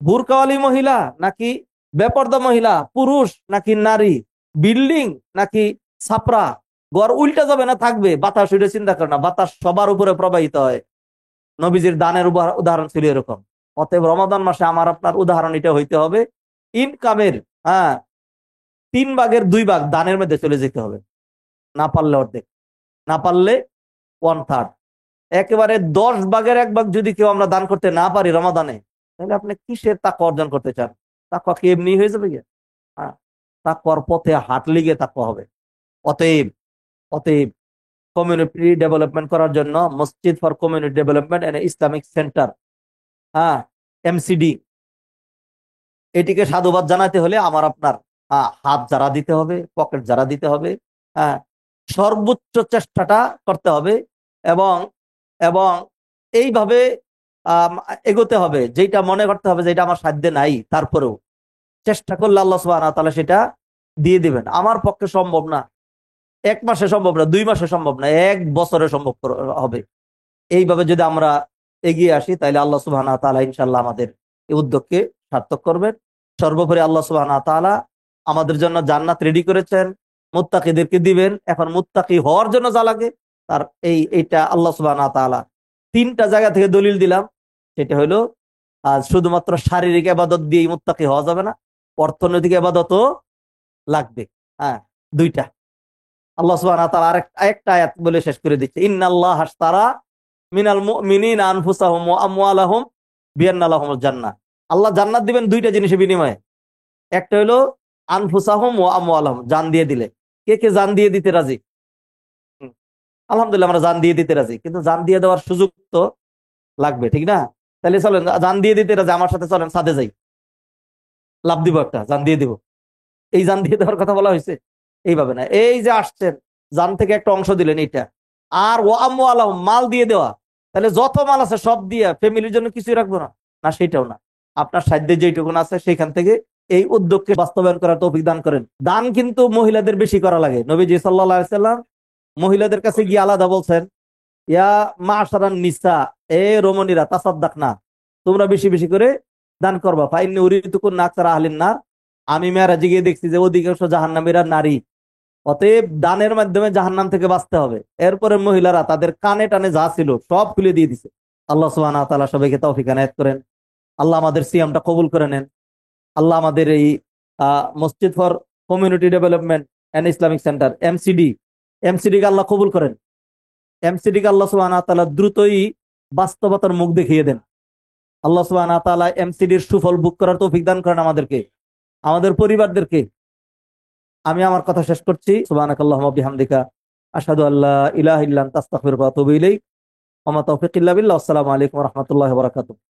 বুরকাওয়ালি মহিলা নাকি বেপর্দা মহিলা, পুরুষ নাকি নারী, বিল্ডিং নাকি ছাপরা, ঘর উল্টা যাবে না, থাকবে বাতাস, ওইটা চিন্তা করে না, বাতাস সবার উপরে প্রবাহিত হয়। নবীজির দানের উদাহরণ ছিল এরকম। অতএব রমাদান মাসে আমার আপনার উদাহরণ এটা হইতে হবে, ইনকামের 3/2 দানের মধ্যে চলে যেতে হবে। না পারলে অর্ধেক, না পারলে 1/3। একেবারে 10/1 যদি কেউ আমরা দান করতে না পারি রমাদানে, তাহলে আপনি কিসের তাকওয়া অর্জন করতে চান? তাকওয়া কি এমনি হয়ে যাবে গিয়ে? হ্যাঁ, তাকওয়ার পথে হাঁটলে গিয়ে তাকওয়া হবে। অতএব অতএব কমিউনিটি ডেভেলপমেন্ট করার জন্য মসজিদ for community development and Islamic centre, MCD, এটিকে সাধুবাদ জানাতে হলে আমার আপনার হাত যারা দিতে হবে, পকেট যারা দিতে হবে, হ্যাঁ, সর্বোচ্চ চেষ্টাটা করতে হবে। এবং এবং এইভাবে এগোতে হবে, যেটা মনে করতে হবে যেটা আমার সাধ্যে নাই, তারপরেও চেষ্টা করলে আল্লাহ সুবহানাহু ওয়া তাআলা সেটা দিয়ে দিবেন। আমার পক্ষে সম্ভব না, 1 মাসে সম্ভব না, 2 মাসে সম্ভব না, 1 বছরে সম্ভব হবে। এইভাবে যদি আমরা এগিয়ে আসি, তাহলে আল্লাহ সুবহানাহু ওয়া তাআলা ইনশাআল্লাহ আমাদের এই উদ্যোগকে সার্থক করবেন। সর্বোপরি আল্লাহ সুবহানাহু ওয়া তাআলা আমাদের জন্য জান্নাত রেডি করেছেন, মুত্তাকিদেরকে দিবেন। এখন মুত্তাকি হওয়ার জন্য যা লাগে তার এইটা আল্লাহ সুবহানাহু ওয়া তাআলা 3টা জায়গা থেকে দলিল দিলাম। সেটা হলো শুধুমাত্র শারীরিক ইবাদত দিয়েই মুত্তাকি হওয়া যাবে না, অর্থনৈতিক ইবাদতও লাগবে। হ্যাঁ, 2টা। আল্লাহ সুবহানাহু ওয়া তাআলা আরেকটা আয়াত বলে শেষ করে দিচ্ছে, ইন্নাল্লাহ আশতারা মিনাল মুমিনিনা আনফুসাহুম ওয়া আমওয়ালাহুম বিআন্না লাহুমুল জান্নাহ। আল্লাহ জান্নাত দিবেন 2টা জিনিসের বিনিময়ে। একটা হলো আনফুসাহুম ওয়া আমওয়ালাহুম, জান দিয়ে দিলে। কে কে জান দিয়ে দিতে রাজি? আলহামদুলিল্লাহ, আমরা জান দিয়ে দিতে রাজি, কিন্তু জান দিয়ে দেওয়ার সুযোগ তো লাগবে, ঠিক না? তাহলে চলেন জান দিয়ে দিতে রাজি, আমার সাথে চলেন সাদে যাই, লাভ দিব, একটা জান দিয়ে দিব। এই জান দিয়ে দেওয়ার কথা বলা হয়েছে, এইভাবে না। এই যে আসছেন, জান থেকে একটা অংশ দিলেন, এইটা। আর ওয়া আমওয়ালাহুম, মাল দিয়ে দেওয়া, তাহলে যত মাল আছে সব দিয়ে ফ্যামিলির জন্য কিছুই রাখবো না, না সেটাও না। আপনার সাধ্যে যেটুকুন আছে সেখান থেকে এই উদ্যোগকে বাস্তবায়ন করার তৌফিক দান করেন। দান কিন্তু মহিলাদের বেশি করা লাগে। নবীজি সাল্লাল্লাহু আলাইহি সাল্লাম মহিলাদের কাছে গিয়ে আলাদা বলছেন, ইয়া মাশারান নিসা, এ রমণীরা, তাসাদদাকনা, তোমরা বেশি বেশি করে দান করবা। ফাইন্নী উরিতুকুন আকসারা আহলিন নার, আমি মেরাজে গিয়ে দেখছি যে অধিকাংশ জাহান্নামীরা নারী। অতএব দানের মাধ্যমে জাহান্নাম থেকে বাঁচতে হবে। এরপরে মহিলারা তাদের কানে টানে যা ছিল সব খুলে দিয়ে দিছে। আল্লাহ সুবহানাহু ওয়া তাআলা সবাইকে তৌফিক এনায়েত করেন। আল্লাহ আমাদের সিয়ামটা কবুল করে নেন। আল্লাহ আমাদের এই মসজিদ for community development and Islamic centre, MCD কে আল্লাহ কবুল করেন। MCD কে আল্লাহ সুবহানাহু ওয়া তাআলা দ্রুতই বাস্তবতার মুখ দেখিয়ে দেন। আল্লাহ সুবহানাহু ওয়া তাআলা MCDর সুফল ভোগ করার তৌফিক দান করেন আমাদেরকে, আমাদের পরিবারদেরকে। আমি আমার কথা শেষ করছি। সুবহানাকাল্লাহুম্মা ওয়া বিহামদিকা আশহাদু আল্লা ইলাহা ইল্লা আনতা আস্তাগফিরুকা ওয়া আতুবু ইলাইক। ওয়া মা তাওফীক ইল্লা বিল্লাহ। আসসালামু আলাইকুম ওয়া রাহমাতুল্লাহি ওয়া বারাকাতুহু।